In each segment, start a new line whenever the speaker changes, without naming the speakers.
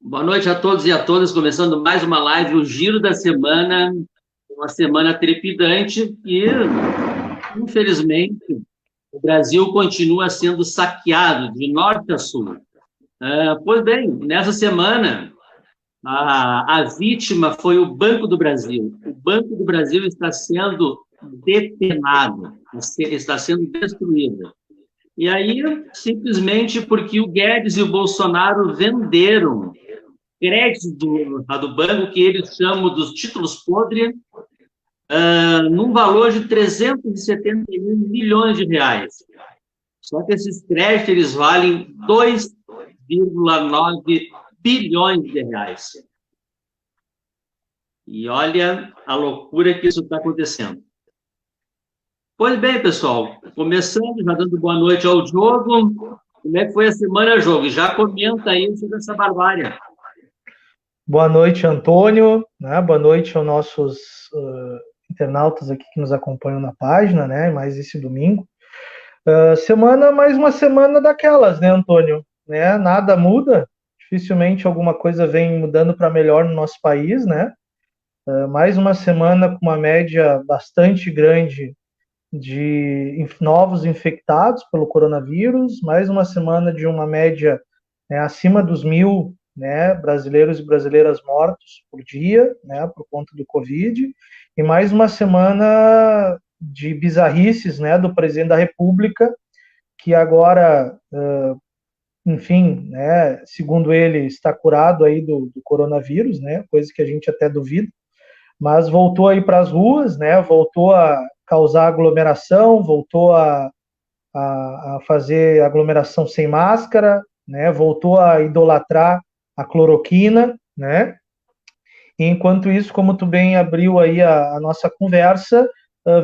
Boa noite a todos e a todas, começando mais uma live, o Giro da Semana, uma semana trepidante e, infelizmente, o Brasil continua sendo saqueado de norte a sul. Pois bem, nessa semana, a vítima foi o Banco do Brasil. O Banco do Brasil está sendo depenado, está sendo destruído. E aí, simplesmente porque o Guedes e o Bolsonaro venderam créditos do banco, que eles chamam dos títulos podres, num valor de 371 milhões de reais. Só que esses créditos eles valem 2,9 bilhões de reais. E olha a loucura que isso está acontecendo. Pois bem, pessoal, começando, já dando boa noite ao Diogo. Como é que foi a semana, Diogo? Já comenta aí sobre essa barbárie.
Boa noite, Antônio, né? Boa noite aos nossos internautas aqui que nos acompanham na página, né? Mais esse domingo. Mais uma semana daquelas, né, Antônio? Né? Nada muda, dificilmente alguma coisa vem mudando para melhor no nosso país, né? Mais uma semana com uma média bastante grande de novos infectados pelo coronavírus, mais uma semana de uma média, né, acima dos 1.000, né, brasileiros e brasileiras mortos por dia, né, por conta do Covid, e mais uma semana de bizarrices, né, do presidente da República, que agora, enfim, né, segundo ele, está curado aí do coronavírus, né, coisa que a gente até duvida, mas voltou aí para as ruas, né, voltou a causar aglomeração, voltou a fazer aglomeração sem máscara, né, voltou a idolatrar a cloroquina, né, e enquanto isso, como tu bem abriu aí a nossa conversa,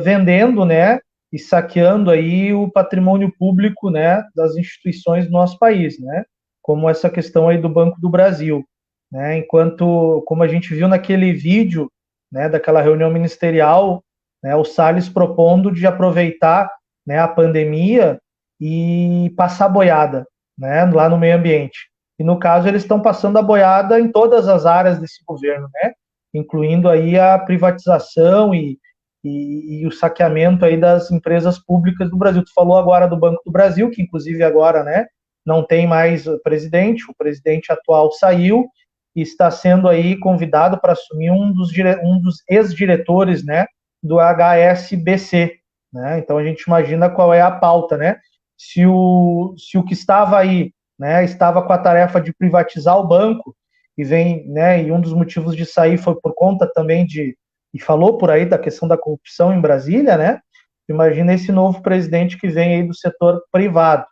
vendendo, né, e saqueando aí o patrimônio público, né, das instituições do nosso país, né, como essa questão aí do Banco do Brasil, né, enquanto, como a gente viu naquele vídeo, né, daquela reunião ministerial, né, o Salles propondo de aproveitar, né, a pandemia e passar boiada, né, lá no meio ambiente. E no caso eles estão passando a boiada em todas as áreas desse governo, né, incluindo aí a privatização e o saqueamento aí das empresas públicas do Brasil. Tu falou agora do Banco do Brasil, que inclusive agora, né, não tem mais presidente, o presidente atual saiu e está sendo aí convidado para assumir um dos ex-diretores, né, do HSBC, né? Então a gente imagina qual é a pauta, né? Se o que estava aí, né, estava com a tarefa de privatizar o banco e vem, né, e um dos motivos de sair foi por conta também e falou por aí da questão da corrupção em Brasília, né? Imagina esse novo presidente que vem aí do setor privado,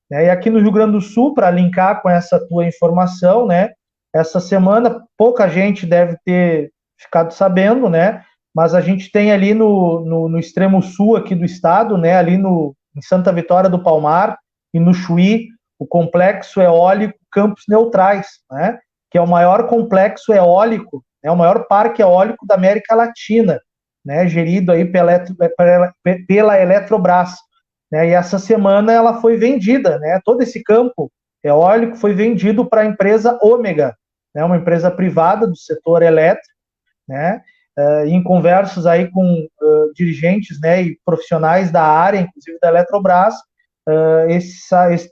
né? E aqui no Rio Grande do Sul, para linkar com essa tua informação, né? Essa semana pouca gente deve ter ficado sabendo, né? Mas a gente tem ali no extremo sul aqui do estado, né? Ali em Santa Vitória do Palmar e no Chuí, o complexo eólico Campos Neutrais, né? Que é o maior complexo eólico, é o maior parque eólico da América Latina, né? Gerido aí pela Eletrobras, né? E essa semana ela foi vendida, né? Todo esse campo eólico foi vendido para a empresa Ômega, né? Uma empresa privada do setor elétrico, né? Em conversas aí com dirigentes, né, e profissionais da área, inclusive da Eletrobras,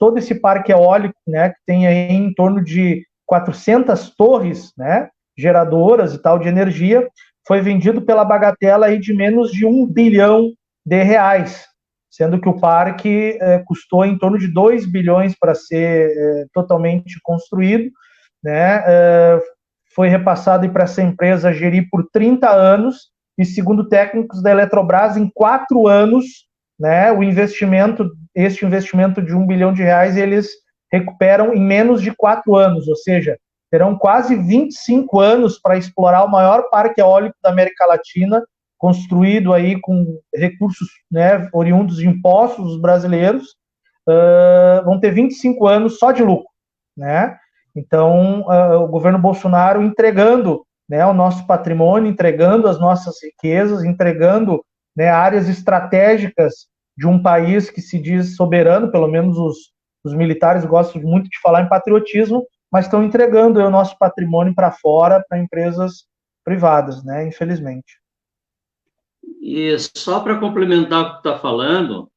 todo esse parque eólico, né, que tem aí em torno de 400 torres, né, geradoras e tal de energia, foi vendido pela bagatela aí de menos de 1 bilhão de reais, sendo que o parque custou em torno de 2 bilhões para ser totalmente construído, né, foi repassado para essa empresa gerir por 30 anos, e segundo técnicos da Eletrobras, em 4 anos, né, este investimento de 1 bilhão de reais, eles recuperam em menos de 4 anos, ou seja, terão quase 25 anos para explorar o maior parque eólico da América Latina, construído aí com recursos, né, oriundos de impostos dos brasileiros, vão ter 25 anos só de lucro, né? Então, o governo Bolsonaro entregando, né, o nosso patrimônio, entregando as nossas riquezas, entregando, né, áreas estratégicas de um país que se diz soberano, pelo menos os militares gostam muito de falar em patriotismo, mas estão entregando o nosso patrimônio para fora, para empresas privadas, né? Infelizmente.
E só para complementar o que tu está falando,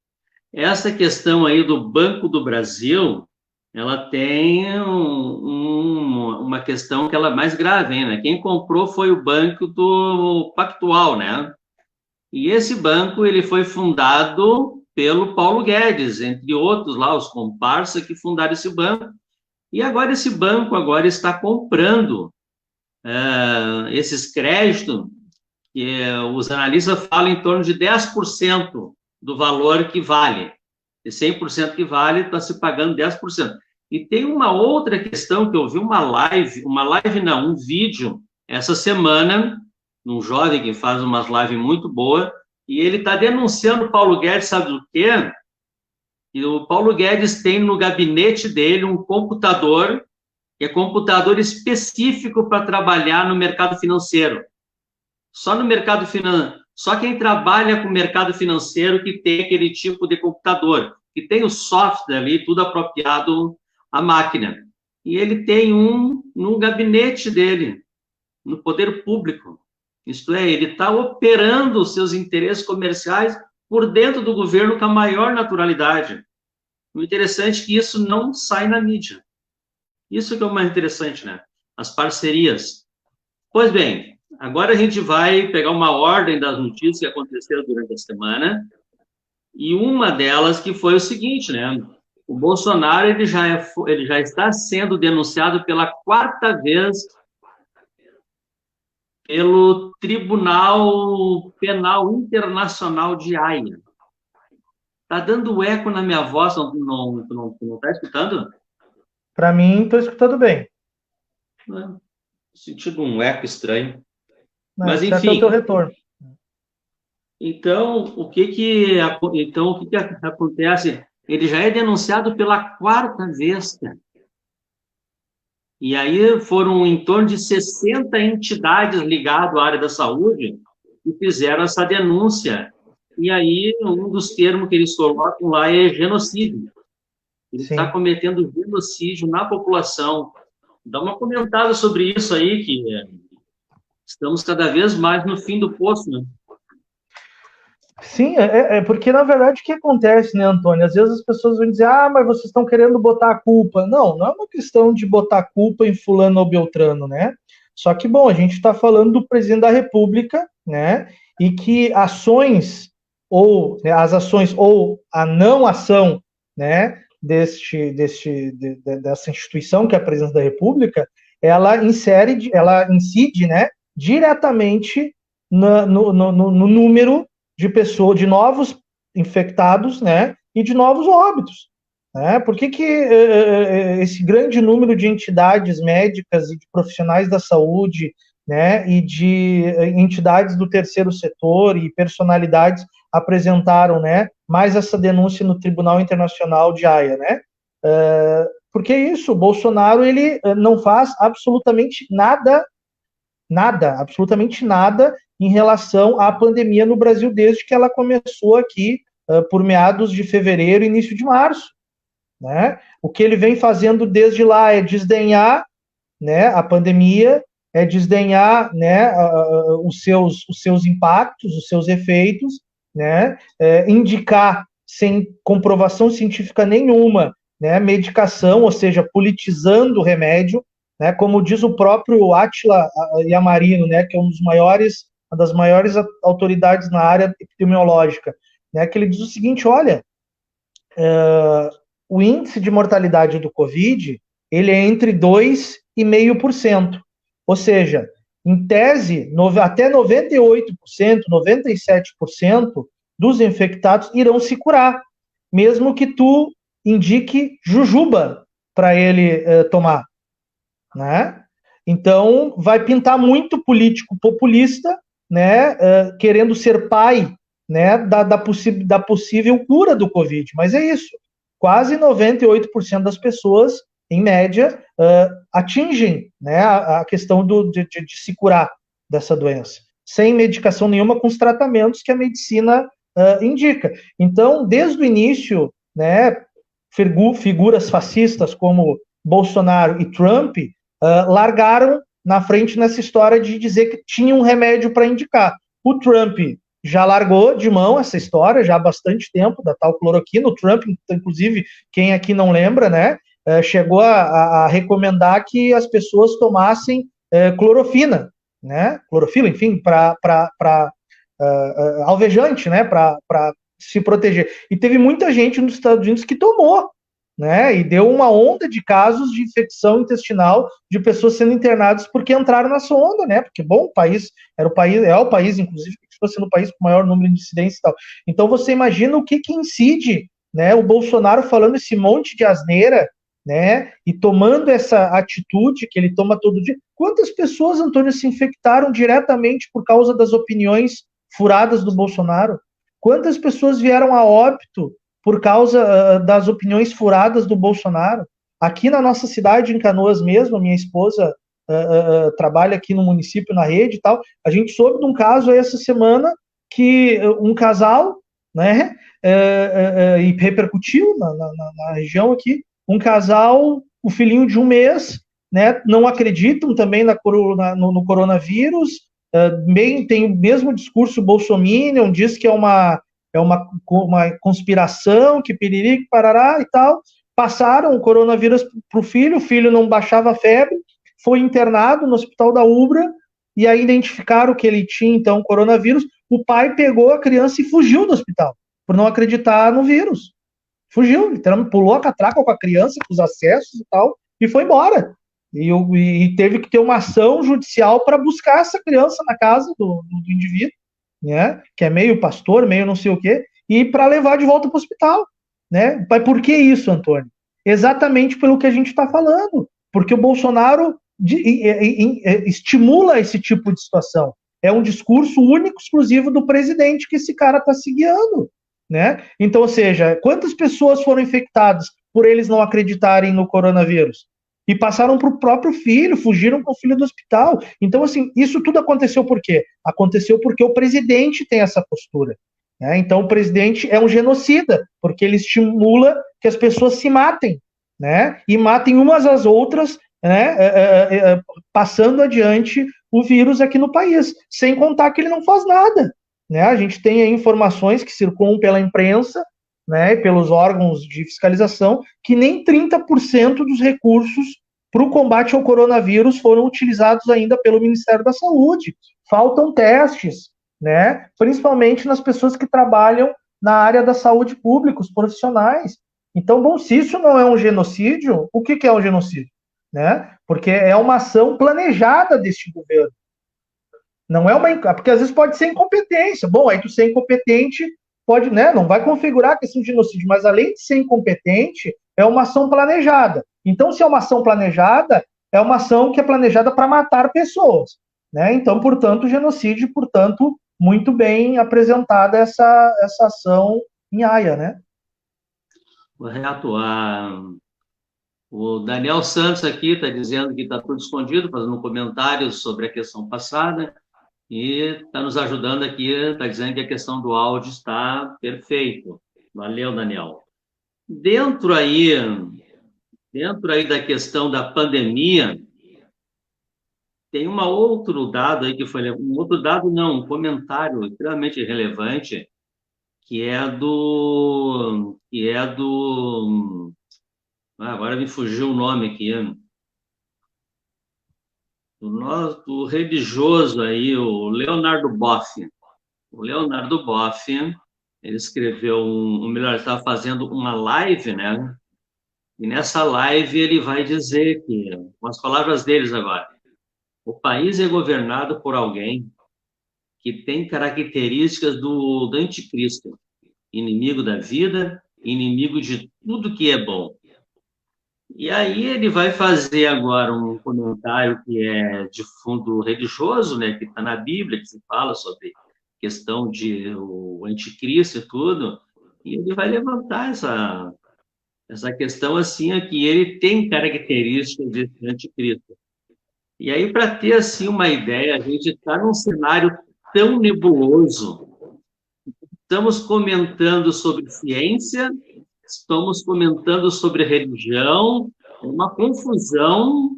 essa questão aí do Banco do Brasil, ela tem uma questão que ela é mais grave, hein, né? Quem comprou foi o Banco do Pactual, né? E esse banco ele foi fundado pelo Paulo Guedes, entre outros lá, os comparsa que fundaram esse banco. E agora esse banco agora está comprando esses créditos, que os analistas falam em torno de 10% do valor que vale. De 100% que vale, está se pagando 10%. E tem uma outra questão que eu vi um vídeo, essa semana, um jovem que faz umas lives muito boas, e ele está denunciando o Paulo Guedes, sabe do quê? E o Paulo Guedes tem no gabinete dele um computador, que é computador específico para trabalhar no mercado financeiro. Só no mercado financeiro, só quem trabalha com o mercado financeiro que tem aquele tipo de computador, que tem o software ali, tudo apropriado à máquina. E ele tem um no gabinete dele, no poder público. Isto é, ele está operando os seus interesses comerciais por dentro do governo com a maior naturalidade. O interessante é que isso não sai na mídia. Isso que é o mais interessante, né? As parcerias. Pois bem, agora a gente vai pegar uma ordem das notícias que aconteceram durante a semana, e uma delas que foi o seguinte, né? O Bolsonaro ele já está sendo denunciado pela 4ª vez pelo Tribunal Penal Internacional de Haia. Está dando eco na minha voz, não está escutando?
Para mim, estou escutando bem.
Sentido um eco estranho.
Não,
mas,
enfim. É o teu retorno.
Então, o que acontece? Ele já é denunciado pela 4ª vez, cara. E aí foram em torno de 60 entidades ligadas à área da saúde que fizeram essa denúncia. E aí, um dos termos que eles colocam lá é genocídio. Ele está cometendo genocídio na população. Dá uma comentada sobre isso aí, que estamos cada vez mais no fim do poço, né?
Sim, porque, na verdade, o que acontece, né, Antônio? Às vezes as pessoas vão dizer, mas vocês estão querendo botar a culpa. Não é uma questão de botar a culpa em fulano ou beltrano, né? Só que, bom, a gente está falando do presidente da República, né? E que ações, ou né, as ações, ou a não ação, né, dessa instituição que é a presidência da República, ela incide, né, diretamente no número de pessoas, de novos infectados, né, e de novos óbitos, né? Por que esse grande número de entidades médicas e de profissionais da saúde, né, e de entidades do terceiro setor e personalidades apresentaram, né, mais essa denúncia no Tribunal Internacional de Haia, né? Porque isso, o Bolsonaro ele não faz absolutamente nada, absolutamente nada em relação à pandemia no Brasil desde que ela começou aqui por meados de fevereiro, início de março, né? O que ele vem fazendo desde lá é desdenhar, né, a pandemia, é desdenhar, né, os seus impactos, os seus efeitos, né, indicar sem comprovação científica nenhuma, né, medicação, ou seja, politizando o remédio, né, como diz o próprio Átila Yamarino, né, que é uma das maiores autoridades na área epidemiológica, né, que ele diz o seguinte: olha, o índice de mortalidade do Covid ele é entre 2,5%, ou seja, em tese, até 98%, 97% dos infectados irão se curar, mesmo que tu indique jujuba para ele tomar, né? Então, vai pintar muito político populista, né, querendo ser pai, né, da possível cura do Covid. Mas é isso, quase 98% das pessoas, em média, atingem, né, a questão de se curar dessa doença, sem medicação nenhuma, com os tratamentos que a medicina indica. Então, desde o início, né, figuras fascistas como Bolsonaro e Trump largaram na frente nessa história de dizer que tinha um remédio para indicar. O Trump já largou de mão essa história já há bastante tempo, da tal cloroquina. O Trump, inclusive, quem aqui não lembra, né, chegou a recomendar que as pessoas tomassem clorofila, enfim, para alvejante, né, para se proteger. E teve muita gente nos Estados Unidos que tomou, né, e deu uma onda de casos de infecção intestinal de pessoas sendo internadas porque entraram nessa onda, né, porque, bom, o país, é o país, inclusive, que está sendo o país com maior número de incidências e tal. Então, você imagina o que incide, né, o Bolsonaro falando esse monte de asneira, né, e tomando essa atitude que ele toma todo dia. Quantas pessoas, Antônio, se infectaram diretamente por causa das opiniões furadas do Bolsonaro? Quantas pessoas vieram a óbito por causa das opiniões furadas do Bolsonaro? Aqui na nossa cidade, em Canoas mesmo, a minha esposa trabalha aqui no município, na rede e tal, a gente soube de um caso essa semana que um casal, né, e repercutiu na região aqui, um casal, o filhinho de 1 mês, né, não acreditam também no coronavírus, tem o mesmo discurso bolsominion, diz que é uma conspiração, que piriri, que parará e tal. Passaram o coronavírus para o filho não baixava a febre, foi internado no hospital da Ubra, e aí identificaram que ele tinha, então, coronavírus. O pai pegou a criança e fugiu do hospital, por não acreditar no vírus. Fugiu, literalmente, pulou a catraca com a criança, com os acessos e tal, e foi embora. E teve que ter uma ação judicial para buscar essa criança na casa do indivíduo, né, que é meio pastor, meio não sei o quê, e para levar de volta para o hospital. Né? Mas por que isso, Antônio? Exatamente pelo que a gente está falando. Porque o Bolsonaro estimula esse tipo de situação. É um discurso único, exclusivo do presidente que esse cara está se guiando. Né? Então, ou seja, quantas pessoas foram infectadas por eles não acreditarem no coronavírus? E passaram para o próprio filho, fugiram com o filho do hospital. Então, assim, isso tudo aconteceu por quê? Aconteceu porque o presidente tem essa postura. Né? Então, o presidente é um genocida, porque ele estimula que as pessoas se matem, né? E matem umas às outras, né? Passando adiante o vírus aqui no país, sem contar que ele não faz nada. Né? A gente tem aí informações que circulam pela imprensa, né, pelos órgãos de fiscalização, que nem 30% dos recursos para o combate ao coronavírus foram utilizados ainda pelo Ministério da Saúde. Faltam testes, né, principalmente nas pessoas que trabalham na área da saúde pública, os profissionais. Então, bom, se isso não é um genocídio, o que é um genocídio? Né? Porque é uma ação planejada deste governo. Não é uma, porque às vezes pode ser incompetência. Bom, aí tu ser incompetente pode, né, não vai configurar a questão de genocídio, mas além de ser incompetente, é uma ação planejada. Então, se é uma ação planejada, é uma ação que é planejada para matar pessoas. Né? Então, portanto, genocídio, portanto, muito bem apresentada essa ação em Haia, né?
Correto. O Daniel Santos aqui está dizendo que está tudo escondido, fazendo comentários sobre a questão passada. E está nos ajudando aqui, está dizendo que a questão do áudio está perfeito. Valeu, Daniel. Dentro aí da questão da pandemia, tem um outro dado aí que foi um outro dado não, um comentário extremamente relevante que é do agora me fugiu o nome aqui. Do religioso aí, o Leonardo Boff. O Leonardo Boff, ele escreveu melhor, ele estava fazendo uma live, né? E nessa live ele vai dizer que, com as palavras deles agora, o país é governado por alguém que tem características do anticristo, inimigo da vida, inimigo de tudo que é bom. E aí ele vai fazer agora um comentário que é de fundo religioso, né, que está na Bíblia, que se fala sobre questão de o anticristo e tudo, e ele vai levantar essa questão assim, é que ele tem características de anticristo. E aí, para ter assim uma ideia, a gente está num cenário tão nebuloso. Estamos comentando sobre ciência, estamos comentando sobre religião, uma confusão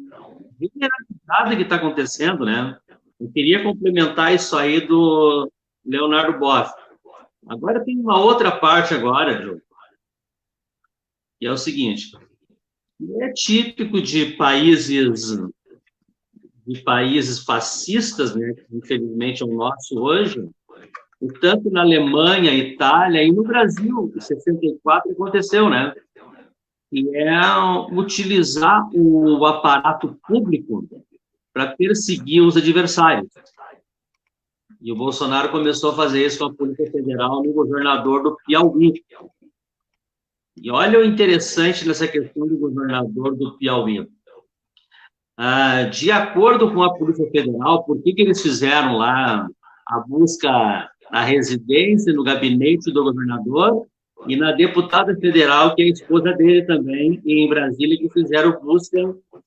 generalizada que está acontecendo, né? Eu queria complementar isso aí do Leonardo Boff. Agora tem uma outra parte agora, Diogo, que é o seguinte, é típico de países fascistas, né, que infelizmente é o nosso hoje, e tanto na Alemanha, Itália e no Brasil, em 64 aconteceu, né? E é utilizar o aparato público para perseguir os adversários. E o Bolsonaro começou a fazer isso com a Polícia Federal no governador do Piauí. E olha o interessante nessa questão do governador do Piauí. De acordo com a Polícia Federal, por que eles fizeram lá a busca na residência, no gabinete do governador e na deputada federal, que é a esposa dele também, em Brasília, que fizeram busca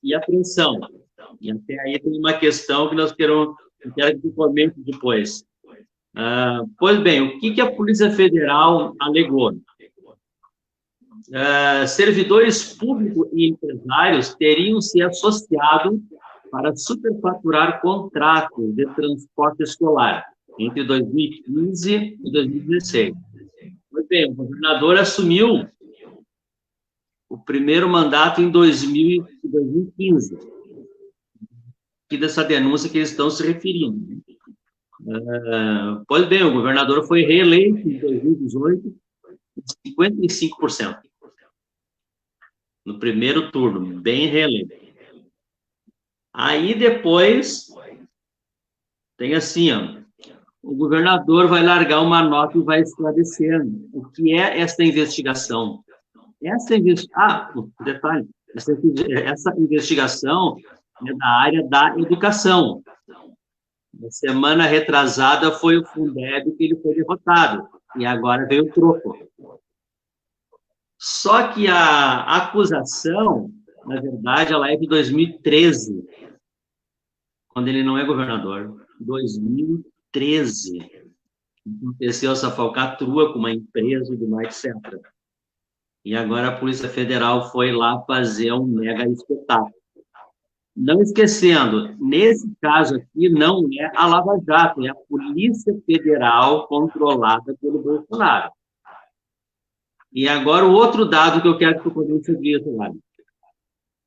e apreensão. E até aí tem uma questão que nós quero que comente depois. Pois bem, o que a Polícia Federal alegou? Servidores públicos e empresários teriam se associado para superfaturar contratos de transporte escolar entre 2015 e 2016. Pois bem, o governador assumiu o primeiro mandato em 2015, que dessa denúncia que eles estão se referindo. Pois bem, o governador foi reeleito em 2018, 55%. No primeiro turno, bem reeleito. Aí depois tem assim, o governador vai largar uma nota e vai esclarecer o que é essa investigação. Detalhe, essa investigação é da área da educação. Na semana retrasada foi o Fundeb que ele foi derrotado, e agora veio o troco. Só que a acusação, na verdade, ela é de 2013, quando ele não é governador. 2013. Aconteceu essa falcatrua com uma empresa e do etc. E agora a Polícia Federal foi lá fazer um mega espetáculo. Não esquecendo, nesse caso aqui não é a Lava Jato, é a Polícia Federal controlada pelo Bolsonaro. E agora o outro dado que eu quero que tu comente sobre isso, Lário.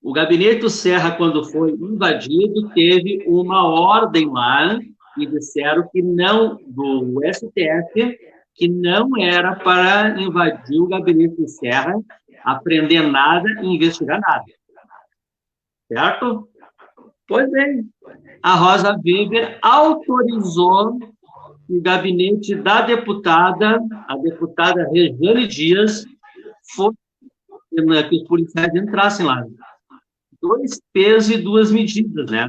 O gabinete do Serra, quando foi invadido, teve uma ordem lá e disseram que não, do STF, que não era para invadir o gabinete do Serra, apreender nada e investigar nada. Certo? Pois bem, a Rosa Weber autorizou o gabinete da deputada, a deputada Regiane Dias, foi que os policiais entrassem lá. 2 pesos e 2 medidas, né?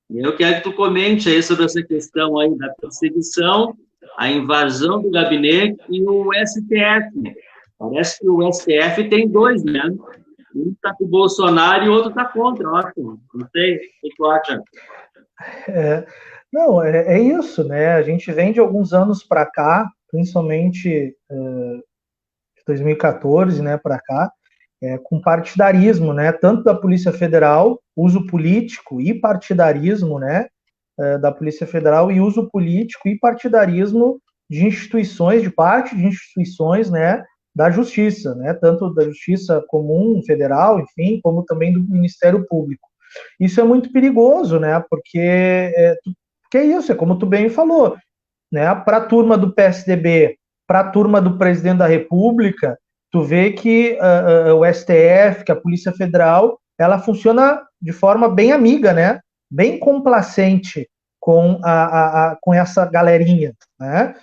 Eu quero que tu comente aí sobre essa questão aí da perseguição, a invasão do gabinete e o STF. Parece que o STF tem 2, né? Um está com o Bolsonaro e o outro está contra, ótimo. Não sei, o que tu acha?
Não, é isso, né? A gente vem de alguns anos para cá, principalmente de 2014, né, para cá, com partidarismo, né? Tanto da Polícia Federal, uso político e partidarismo, né? Da Polícia Federal e uso político e partidarismo de instituições, de parte de instituições, né? Da Justiça, né? Tanto da Justiça Comum Federal, enfim, como também do Ministério Público. Isso é muito perigoso, né? Porque é isso, é como tu bem falou, né? Para a turma do PSDB, para a turma do Presidente da República, tu vê que o STF, que a Polícia Federal, ela funciona de forma bem amiga, né? Bem complacente com essa galerinha, né?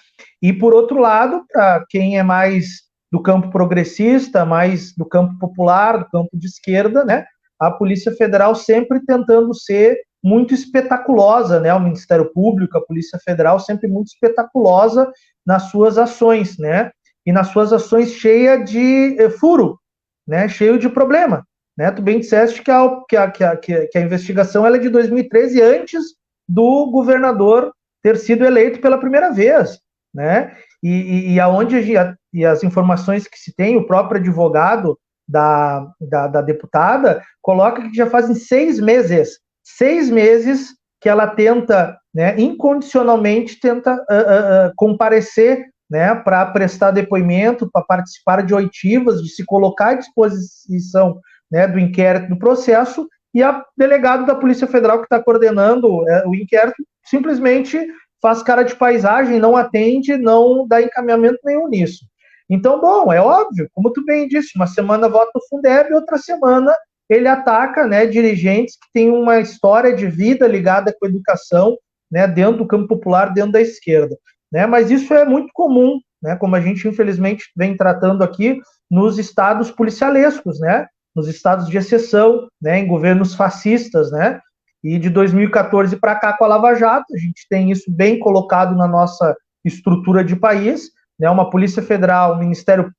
E por outro lado, para quem é mais do campo progressista, mais do campo popular, do campo de esquerda, né? A Polícia Federal sempre tentando ser muito espetaculosa, né? O Ministério Público, a Polícia Federal sempre muito espetaculosa nas suas ações, né? E nas suas ações cheia de furo, né? Cheio de problema, né? Tu bem disseste que a investigação ela é de 2013, antes do governador ter sido eleito pela primeira vez, né? E as informações que se tem, o próprio advogado da deputada, coloca que já fazem 6 meses que ela tenta, né, incondicionalmente, comparecer, né, para prestar depoimento, para participar de oitivas, de se colocar à disposição, né, do inquérito, do processo, e a delegada da Polícia Federal que está coordenando o inquérito simplesmente faz cara de paisagem, não atende, não dá encaminhamento nenhum nisso. Então, bom, é óbvio, como tu bem disse, uma semana vota o Fundeb, outra semana ele ataca, né, dirigentes que têm uma história de vida ligada com a educação, né, dentro do campo popular, dentro da esquerda. Né, mas isso é muito comum, né, como a gente infelizmente vem tratando aqui nos estados policialescos, né, nos estados de exceção, né, em governos fascistas, né, e de 2014 para cá com a Lava Jato, a gente tem isso bem colocado na nossa estrutura de país, né, uma Polícia Federal,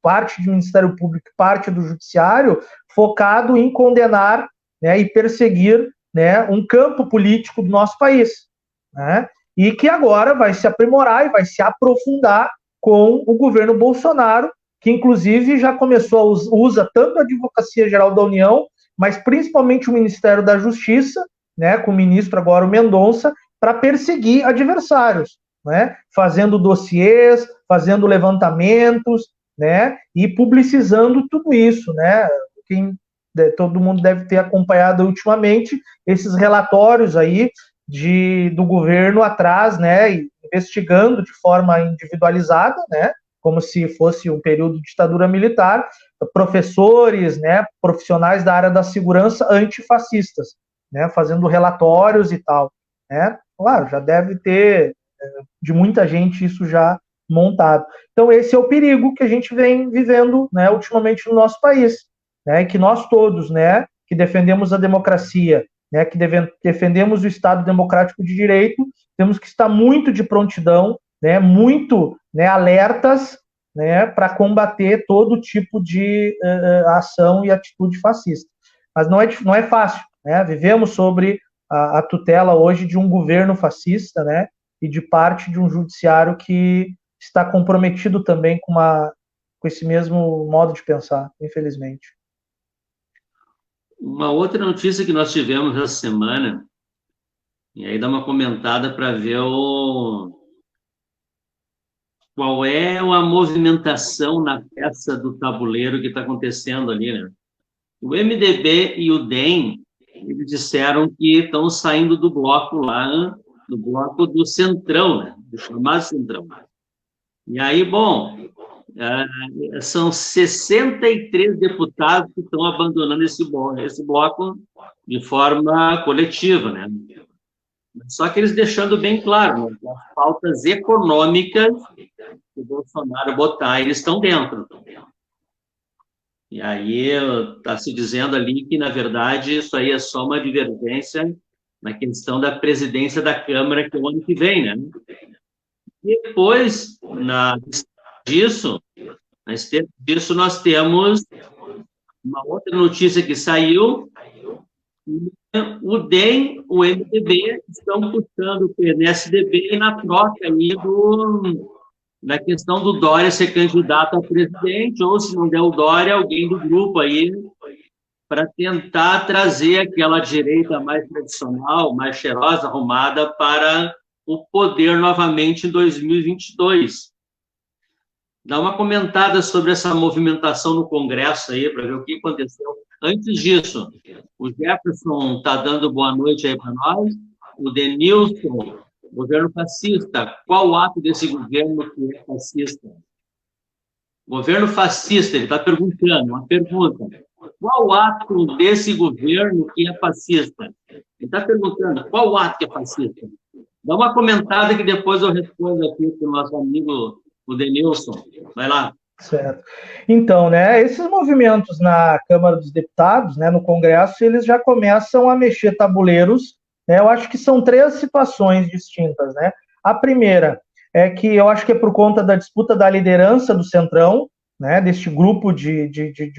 parte do Ministério Público, parte do Judiciário, focado em condenar, né, e perseguir, né, um campo político do nosso país, né, e que agora vai se aprimorar e vai se aprofundar com o governo Bolsonaro, que inclusive já começou usa tanto a Advocacia Geral da União, mas principalmente o Ministério da Justiça, né, com o ministro agora o Mendonça, para perseguir adversários, né, fazendo dossiês, fazendo levantamentos, né, e publicizando tudo isso, né. Todo mundo deve ter acompanhado ultimamente esses relatórios aí do governo atrás, né, investigando de forma individualizada, né, como se fosse um período de ditadura militar, professores, né, profissionais da área da segurança antifascistas, né, fazendo relatórios e tal, né. Claro, já deve ter de muita gente isso já montado. Então esse é o perigo que a gente vem vivendo, né, ultimamente no nosso país, né, que nós todos, né, que defendemos a democracia, né, que defendemos o Estado democrático de direito, temos que estar muito de prontidão, né, muito, né, alertas, né, para combater todo tipo de ação e atitude fascista. Mas não é fácil, né? Vivemos sobre a tutela hoje de um governo fascista, né, e de parte de um judiciário que está comprometido também com esse mesmo modo de pensar, infelizmente.
Uma outra notícia que nós tivemos essa semana, e aí dá uma comentada para ver qual é a movimentação na peça do tabuleiro que está acontecendo ali, né? O MDB e o DEM, eles disseram que estão saindo do bloco lá, do bloco do Centrão, né? Do chamado Centrão. E aí, bom, são 63 deputados que estão abandonando esse bloco de forma coletiva, né? Só que eles deixando bem claro, né, as pautas econômicas que o Bolsonaro botar, eles estão dentro. E aí está se dizendo ali que, na verdade, isso aí é só uma divergência na questão da presidência da Câmara, que é o ano que vem, né? Depois, disso, nós temos uma outra notícia que saiu. O DEM, o MDB, estão puxando o PSDB na troca aí na questão do Dória ser candidato a presidente, ou se não der o Dória, alguém do grupo aí, para tentar trazer aquela direita mais tradicional, mais cheirosa, arrumada, para o poder novamente em 2022. Dá uma comentada sobre essa movimentação no Congresso aí, para ver o que aconteceu. Antes disso, o Jefferson está dando boa noite aí para nós, o Denilson, governo fascista. Qual o ato desse governo que é fascista? Governo fascista, ele está perguntando, uma pergunta. Qual o ato desse governo que é fascista? Ele está perguntando, qual o ato que é fascista? Dá uma comentada que depois eu respondo aqui para o nosso amigo, o Denilson. Vai lá.
Certo. Então, né, esses movimentos na Câmara dos Deputados, né, no Congresso, eles já começam a mexer tabuleiros, né, eu acho que são 3 situações distintas, né. A primeira é que eu acho que é por conta da disputa da liderança do Centrão, né, deste grupo de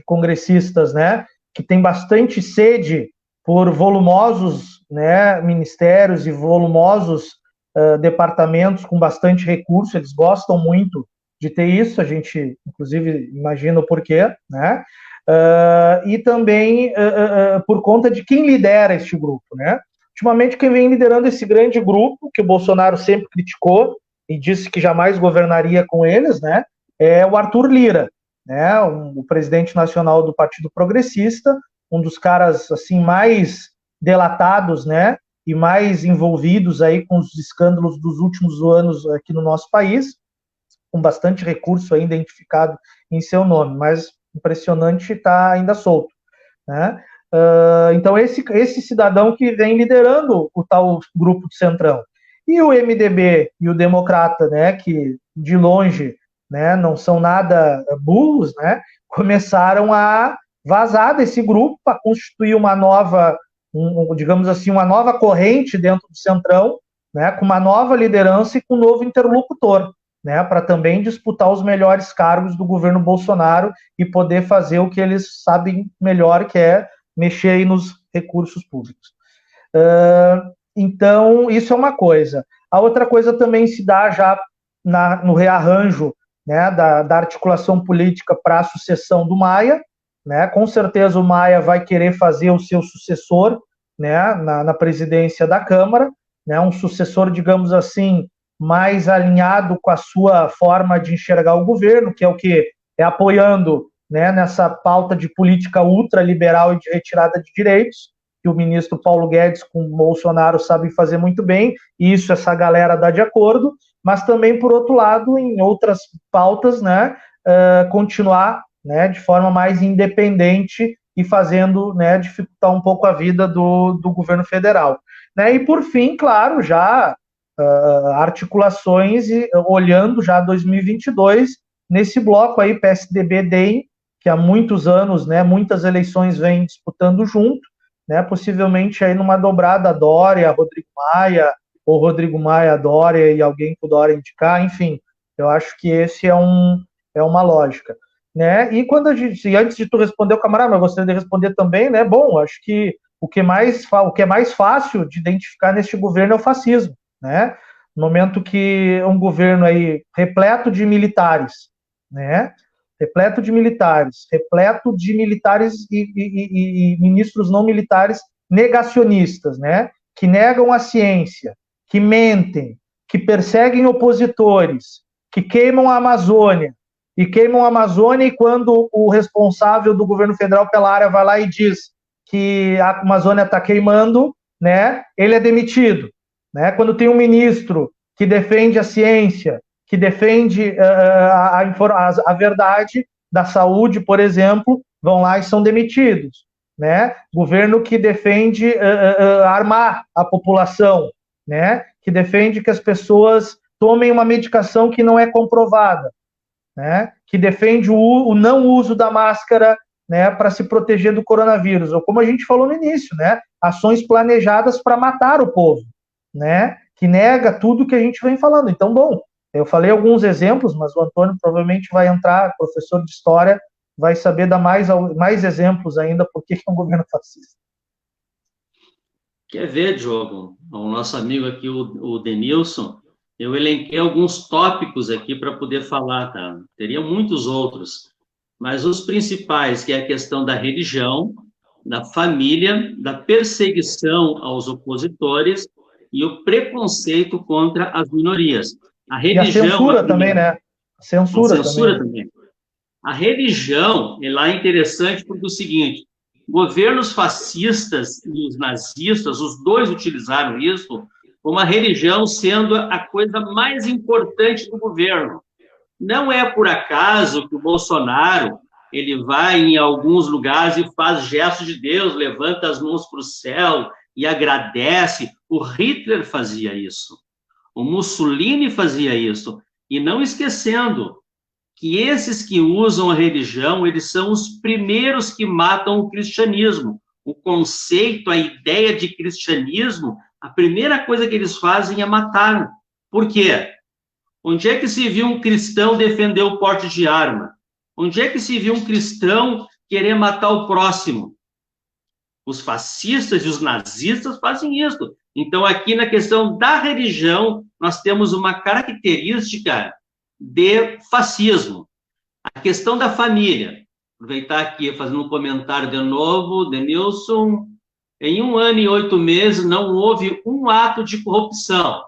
congressistas, né, que tem bastante sede por volumosos, né, ministérios e volumosos departamentos com bastante recurso, eles gostam muito de ter isso, a gente, inclusive, imagina o porquê, né? e também por conta de quem lidera este grupo, né? Ultimamente, quem vem liderando esse grande grupo, que o Bolsonaro sempre criticou e disse que jamais governaria com eles, né? É o Arthur Lira, né? O presidente nacional do Partido Progressista, um dos caras assim mais delatados, né? E mais envolvidos aí com os escândalos dos últimos anos aqui no nosso país, com bastante recurso aí identificado em seu nome, mas impressionante está ainda solto, né? Então esse cidadão que vem liderando o tal grupo do Centrão. E o MDB e o Democrata, né, que de longe, né, não são nada burros, né, começaram a vazar desse grupo para constituir uma nova, digamos assim, uma nova corrente dentro do Centrão, né, com uma nova liderança e com um novo interlocutor, né, para também disputar os melhores cargos do governo Bolsonaro e poder fazer o que eles sabem melhor, que é mexer aí nos recursos públicos. Então, isso é uma coisa. A outra coisa também se dá já no rearranjo, né, da articulação política para a sucessão do Maia, né? Com certeza o Maia vai querer fazer o seu sucessor, né, na presidência da Câmara, né, um sucessor, digamos assim, mais alinhado com a sua forma de enxergar o governo, que é o que é apoiando, né, nessa pauta de política ultraliberal e de retirada de direitos, que o ministro Paulo Guedes com o Bolsonaro sabe fazer muito bem, e isso essa galera dá de acordo, mas também, por outro lado, em outras pautas, né, continuar, né, de forma mais independente e fazendo, né, dificultar um pouco a vida do governo federal. Né? E, por fim, claro, já articulações e olhando já 2022, nesse bloco aí, PSDB-DEM, que há muitos anos, né, muitas eleições vem disputando junto, né, possivelmente aí numa dobrada Dória, Rodrigo Maia, ou Rodrigo Maia, Dória e alguém que o Dória indicar, enfim, eu acho que esse é uma lógica. Né? E quando antes de tu responder o camarada, eu gostaria de responder também, né? Bom, acho que o que é mais fácil de identificar neste governo é o fascismo, né? No momento que um governo aí repleto de militares, né? Repleto de militares e ministros não militares negacionistas, né? Que negam a ciência, que mentem, que perseguem opositores, que queimam a Amazônia, e quando o responsável do governo federal pela área vai lá e diz que a Amazônia está queimando, né, ele é demitido. Né? Quando tem um ministro que defende a ciência, que defende a verdade da saúde, por exemplo, vão lá e são demitidos. Né? Governo que defende armar a população, né? Que defende que as pessoas tomem uma medicação que não é comprovada. Né, que defende o não uso da máscara, né, para se proteger do coronavírus, ou como a gente falou no início, né, ações planejadas para matar o povo, né, que nega tudo que a gente vem falando. Então, bom, eu falei alguns exemplos, mas o Antônio provavelmente vai entrar, professor de história, vai saber dar mais exemplos ainda por que é um governo fascista.
Quer ver, Diogo? O nosso amigo aqui, o Denilson, eu elenquei alguns tópicos aqui para poder falar, tá? Teria muitos outros, mas os principais, que é a questão da religião, da família, da perseguição aos opositores e o preconceito contra as minorias. A religião...
E a censura também, né?
Censura também. A religião, ela é interessante porque é o seguinte, governos fascistas e os nazistas, os dois utilizaram isso, uma religião sendo a coisa mais importante do governo. Não é por acaso que o Bolsonaro ele vai em alguns lugares e faz gestos de Deus, levanta as mãos para o céu e agradece. O Hitler fazia isso. O Mussolini fazia isso. E não esquecendo que esses que usam a religião, eles são os primeiros que matam o cristianismo. O conceito, a ideia de cristianismo, a primeira coisa que eles fazem é matar. Por quê? Onde é que se viu um cristão defender o porte de arma? Onde é que se viu um cristão querer matar o próximo? Os fascistas e os nazistas fazem isso. Então, aqui na questão da religião, nós temos uma característica de fascismo. A questão da família. aproveitar aqui, fazendo um comentário de novo, Denilson. Em 1 ano e 8 meses, não houve um ato de corrupção.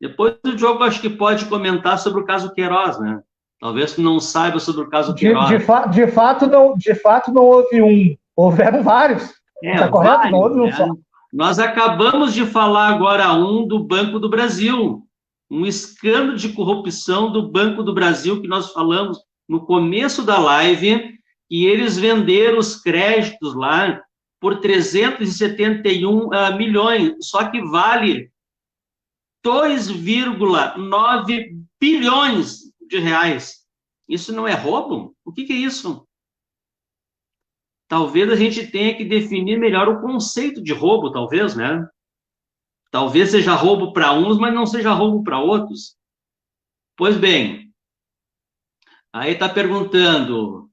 Depois do Diogo, acho que pode comentar sobre o caso Queiroz, né? Talvez tu não saiba sobre o caso Queiroz.
De fato, não houve um. Houveram vários. Está correto?
Vários,
não houve um
né?
só.
Nós acabamos de falar agora do Banco do Brasil. Um escândalo de corrupção do Banco do Brasil, que nós falamos no começo da live, e eles venderam os créditos lá por 371 milhões, só que vale 2,9 bilhões de reais. Isso não é roubo? O que é isso? Talvez a gente tenha que definir melhor o conceito de roubo, talvez, né? Talvez seja roubo para uns, mas não seja roubo para outros. Pois bem, aí está perguntando,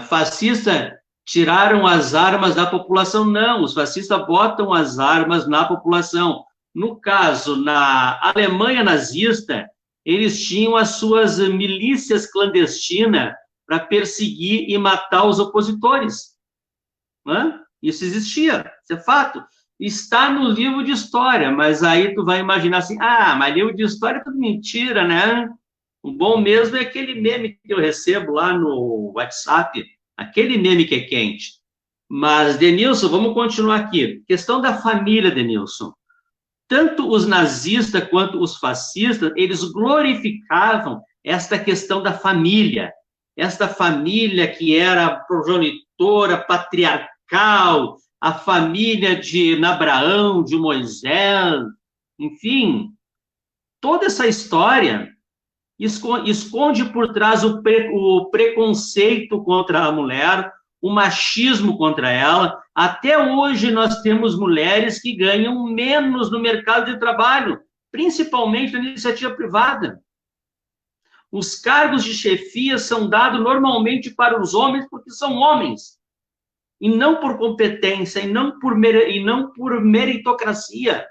fascista tiraram as armas da população? Não, os fascistas botam as armas na população. No caso, na Alemanha nazista, eles tinham as suas milícias clandestinas para perseguir e matar os opositores. Isso existia, isso é fato. Está no livro de história, mas aí tu vai imaginar assim, mas livro de história é tudo mentira, né? O bom mesmo é aquele meme que eu recebo lá no WhatsApp, aquele meme que é quente. Mas, Denilson, vamos continuar aqui. Questão da família, Denilson. Tanto os nazistas quanto os fascistas, eles glorificavam esta questão da família. Esta família que era progenitora, patriarcal, a família de Abraão, de Moisés, enfim, toda essa história esconde por trás o preconceito contra a mulher, o machismo contra ela. Até hoje nós temos mulheres que ganham menos no mercado de trabalho, principalmente na iniciativa privada. Os cargos de chefia são dados normalmente para os homens porque são homens, e não por competência, e não por meritocracia.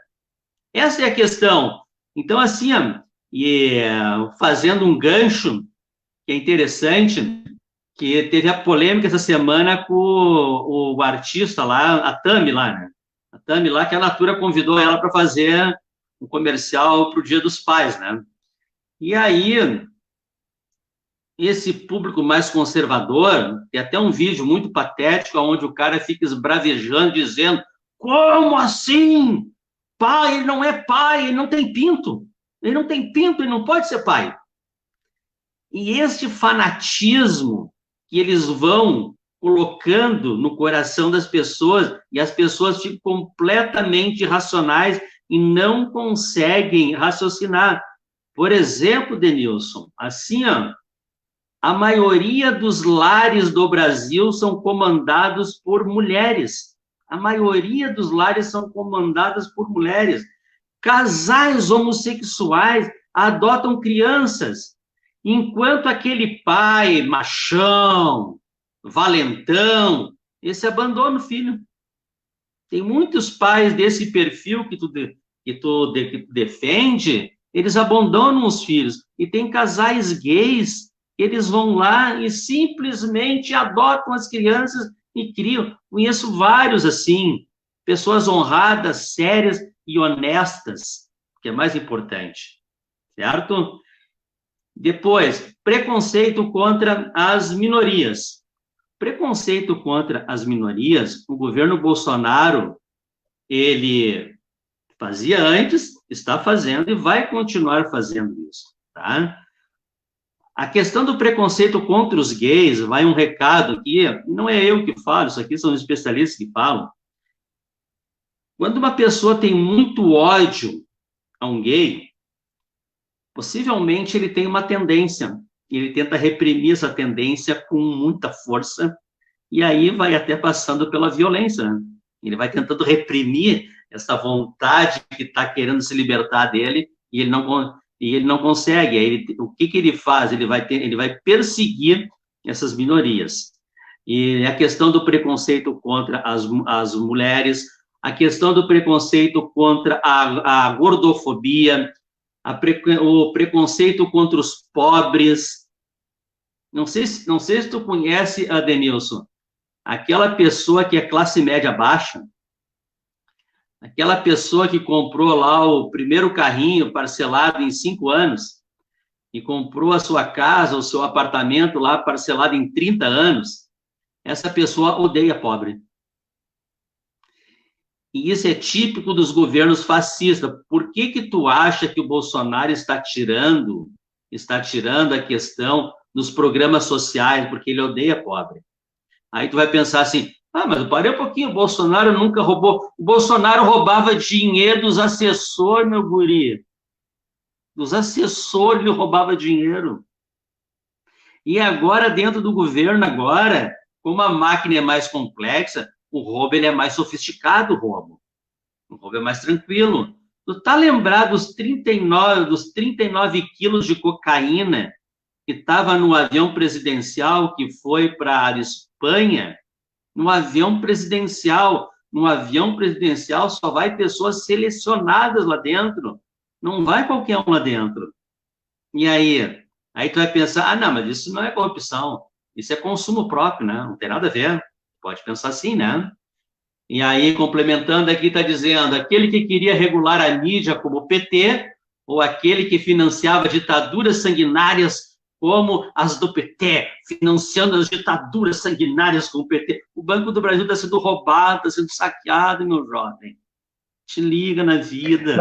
Essa é a questão. Então, assim, fazendo um gancho, que é interessante, que teve a polêmica essa semana com o artista lá, a Tami lá, né? A Tami lá, que a Natura convidou ela para fazer um comercial para o Dia dos Pais, né? E aí, esse público mais conservador, tem até um vídeo muito patético, onde o cara fica esbravejando, dizendo, como assim? Pai, ele não é pai, ele não tem pinto. Ele não tem pinto, ele não pode ser pai. E este fanatismo que eles vão colocando no coração das pessoas, e as pessoas ficam completamente irracionais e não conseguem raciocinar. Por exemplo, Denilson, assim, a maioria dos lares do Brasil são comandados por mulheres. A maioria dos lares são comandados por mulheres. Casais homossexuais adotam crianças, enquanto aquele pai machão, valentão, esse abandona o filho. Tem muitos pais desse perfil que tu defende, eles abandonam os filhos. E tem casais gays, eles vão lá e simplesmente adotam as crianças e criam. Conheço vários assim, pessoas honradas, sérias e honestas, que é mais importante, certo? Depois, preconceito contra as minorias. Preconceito contra as minorias, o governo Bolsonaro, ele fazia antes, está fazendo e vai continuar fazendo isso, tá? A questão do preconceito contra os gays, vai um recado aqui, não é eu que falo, isso aqui são especialistas que falam. Quando uma pessoa tem muito ódio a um gay, possivelmente ele tem uma tendência, ele tenta reprimir essa tendência com muita força, e aí vai até passando pela violência, né? Ele vai tentando reprimir essa vontade que está querendo se libertar dele, e ele não consegue. Aí o que ele faz? Ele vai perseguir essas minorias. E a questão do preconceito contra as mulheres, a questão do preconceito contra a gordofobia, o preconceito contra os pobres, Não sei se tu conhece, Adenilson, aquela pessoa que é classe média baixa, aquela pessoa que comprou lá o primeiro carrinho parcelado em 5 anos e comprou a sua casa, o seu apartamento lá parcelado em 30 anos, essa pessoa odeia pobre. E isso é típico dos governos fascistas. Por que que tu acha que o Bolsonaro está tirando a questão dos programas sociais? Porque ele odeia pobre. Aí tu vai pensar assim, mas parei um pouquinho, o Bolsonaro nunca roubou. O Bolsonaro roubava dinheiro dos assessores, meu guri. Dos assessores ele roubava dinheiro. E agora, dentro do governo, agora, como a máquina é mais complexa, o roubo ele é mais sofisticado, o roubo. O roubo é mais tranquilo. Tu tá lembrado dos 39 quilos de cocaína que estava no avião presidencial que foi para a Espanha? No avião presidencial só vai pessoas selecionadas lá dentro. Não vai qualquer um lá dentro. E aí? Aí tu vai pensar, não, mas isso não é corrupção. Isso é consumo próprio, né? Não tem nada a ver. Pode pensar assim, né? E aí, complementando aqui, está dizendo, aquele que queria regular a mídia como o PT, ou aquele que financiava ditaduras sanguinárias como as do PT, financiando as ditaduras sanguinárias como o PT. O Banco do Brasil está sendo roubado, está sendo saqueado, meu jovem. Te liga na vida.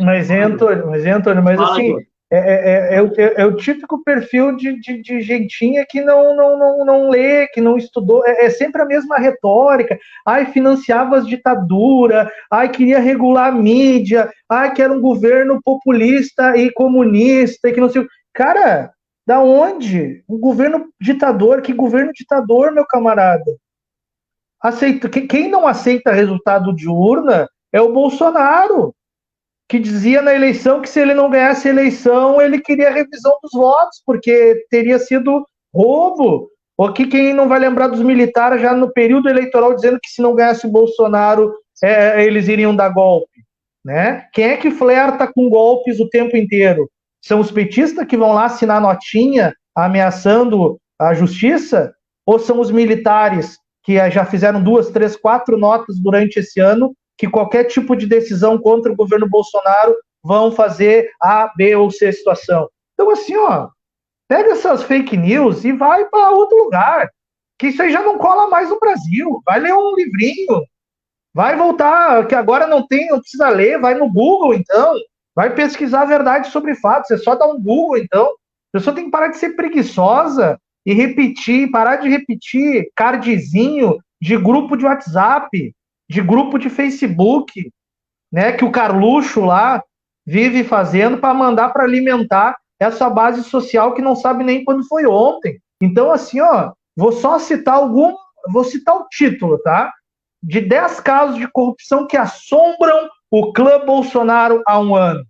Mas Antônio, mas
Fala,
assim, é o típico perfil de gentinha que não lê, que não estudou, é sempre a mesma retórica. Ai, financiava as ditaduras, ai, queria regular a mídia, ai, que era um governo populista e comunista, e que não sei. Cara, da onde? Um governo ditador? Que governo ditador, meu camarada? Quem não aceita resultado de urna é o Bolsonaro, que dizia na eleição que se ele não ganhasse a eleição, ele queria a revisão dos votos, porque teria sido roubo. Ou que quem não vai lembrar dos militares já no período eleitoral dizendo que se não ganhasse o Bolsonaro, eles iriam dar golpe. Né? Quem é que flerta com golpes o tempo inteiro? São os petistas que vão lá assinar notinha ameaçando a justiça? Ou são os militares que já fizeram 2, 3, 4 notas durante esse ano que qualquer tipo de decisão contra o governo Bolsonaro vão fazer A, B ou C situação? Então, assim, pega essas fake news e vai para outro lugar, que isso aí já não cola mais no Brasil. Vai ler um livrinho, vai voltar, que agora não precisa ler, vai no Google, então. Vai pesquisar a verdade sobre fatos, é só dar um Google, então. A pessoa tem que parar de ser preguiçosa e parar de repetir cardzinho de grupo de WhatsApp, de grupo de Facebook, né, que o Carluxo lá vive fazendo para mandar para alimentar essa base social que não sabe nem quando foi ontem. Então, assim, vou citar o título, tá? De 10 casos de corrupção que assombram o clã Bolsonaro há um ano.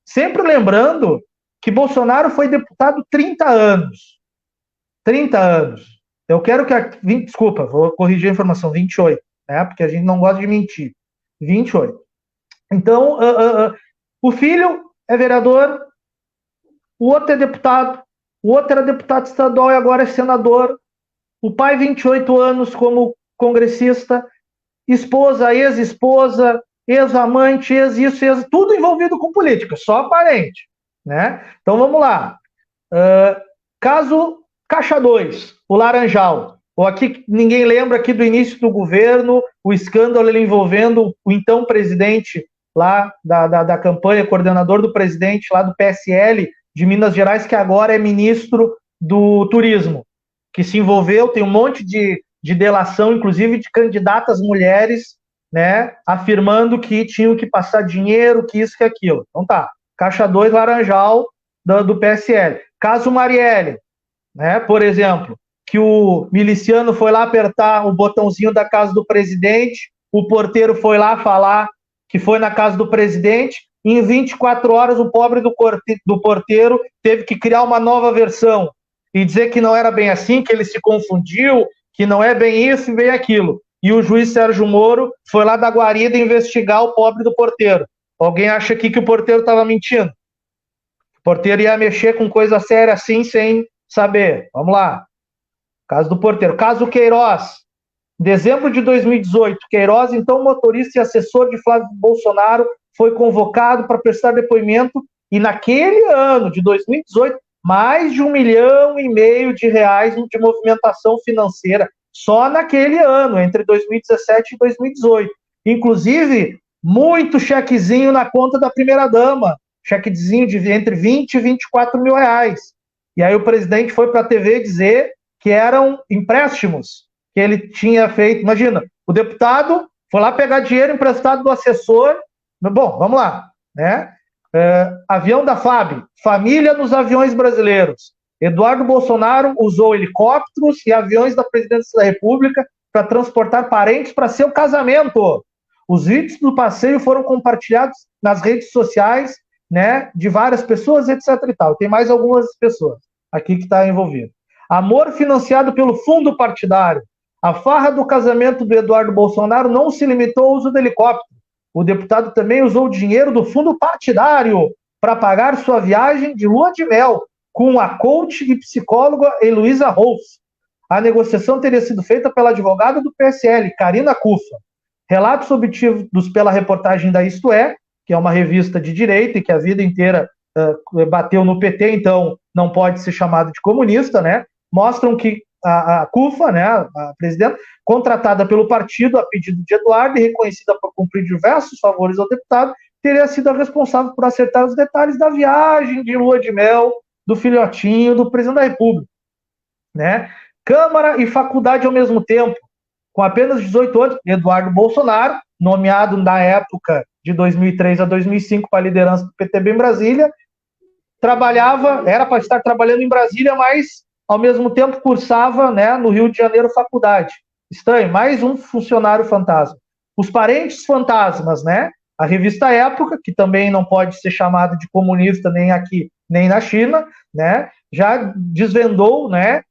Sempre lembrando que Bolsonaro foi deputado 30 anos. 30 anos. Eu quero que desculpa, vou corrigir a informação, 28, né? Porque a gente não gosta de mentir. 28. Então, o filho é vereador, o outro é deputado, o outro era deputado estadual e agora é senador. O pai, 28 anos como congressista, esposa, ex-esposa, ex-amante, ex-isso, tudo envolvido com política, só parente, né? Então vamos lá. Caso Caixa 2, o Laranjal. Ou aqui ninguém lembra aqui do início do governo, o escândalo envolvendo o então presidente lá da campanha, coordenador do presidente lá do PSL de Minas Gerais, que agora é ministro do Turismo, que se envolveu, tem um monte de delação, inclusive de candidatas mulheres, né, afirmando que tinham que passar dinheiro, que isso, que aquilo. Então tá, Caixa 2, Laranjal, do PSL. Caso Marielle, né, por exemplo, que o miliciano foi lá apertar o botãozinho da casa do presidente, o porteiro foi lá falar que foi na casa do presidente, e em 24 horas o pobre do porteiro teve que criar uma nova versão e dizer que não era bem assim, que ele se confundiu, que não é bem isso e bem aquilo. E o juiz Sérgio Moro foi lá da guarida investigar o pobre do porteiro. Alguém acha aqui que o porteiro estava mentindo? O porteiro ia mexer com coisa séria assim, saber. Vamos lá. Caso do porteiro. Caso Queiroz. Dezembro de 2018, Queiroz, então motorista e assessor de Flávio Bolsonaro, foi convocado para prestar depoimento e naquele ano de 2018, mais de R$ 1,5 milhão de movimentação financeira, só naquele ano, entre 2017 e 2018. Inclusive, muito chequezinho na conta da primeira-dama, chequezinho de entre 20 e 24 mil reais. E aí o presidente foi para a TV dizer que eram empréstimos que ele tinha feito. Imagina, o deputado foi lá pegar dinheiro emprestado do assessor. Bom, vamos lá, né? Avião da FAB, família nos aviões brasileiros. Eduardo Bolsonaro usou helicópteros e aviões da presidência da República para transportar parentes para seu casamento. Os vídeos do passeio foram compartilhados nas redes sociais, né, de várias pessoas, etc. e tal. Tem mais algumas pessoas aqui que estão envolvidas. Amor financiado pelo fundo partidário. A farra do casamento do Eduardo Bolsonaro não se limitou ao uso do helicóptero. O deputado também usou o dinheiro do fundo partidário para pagar sua viagem de lua de mel com a coach e psicóloga Heloísa Rolfs. A negociação teria sido feita pela advogada do PSL, Karina Cufa. Relatos obtidos pela reportagem da Isto É, que é uma revista de direita e que a vida inteira bateu no PT, então não pode ser chamado de comunista, né? Mostram que a Cufa, né, a presidenta, contratada pelo partido a pedido de Eduardo e reconhecida por cumprir diversos favores ao deputado, teria sido a responsável por acertar os detalhes da viagem de lua de mel do filhotinho do presidente da República, né? Câmara e faculdade ao mesmo tempo. Com apenas 18 anos, Eduardo Bolsonaro, nomeado na época de 2003 a 2005 para a liderança do PTB em Brasília, era para estar trabalhando em Brasília, mas ao mesmo tempo cursava, né, no Rio de Janeiro faculdade. Estranho, mais um funcionário fantasma. Os parentes fantasmas, né? A revista Época, que também não pode ser chamada de comunista nem aqui, nem na China, né? Já desvendou, né,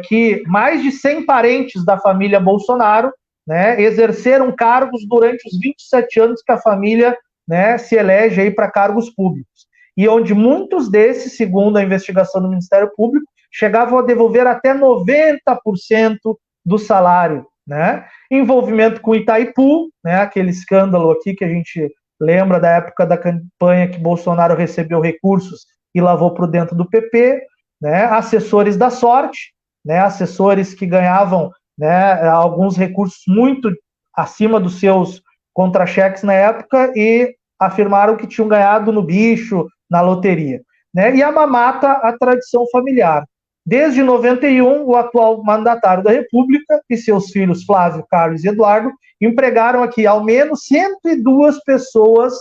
que mais de 100 parentes da família Bolsonaro, né, exerceram cargos durante os 27 anos que a família, né, se elege aí para cargos públicos. E onde muitos desses, segundo a investigação do Ministério Público, chegavam a devolver até 90% do salário, né? Envolvimento com Itaipu, né? Aquele escândalo aqui que a gente lembra da época da campanha que Bolsonaro recebeu recursos e lavou para dentro do PP, né? Assessores da sorte, né? Assessores que ganhavam, né, alguns recursos muito acima dos seus contra-cheques na época e afirmaram que tinham ganhado no bicho, na loteria, né? E a mamata, a tradição familiar. Desde 91, o atual mandatário da República e seus filhos Flávio, Carlos e Eduardo empregaram aqui ao menos 102 pessoas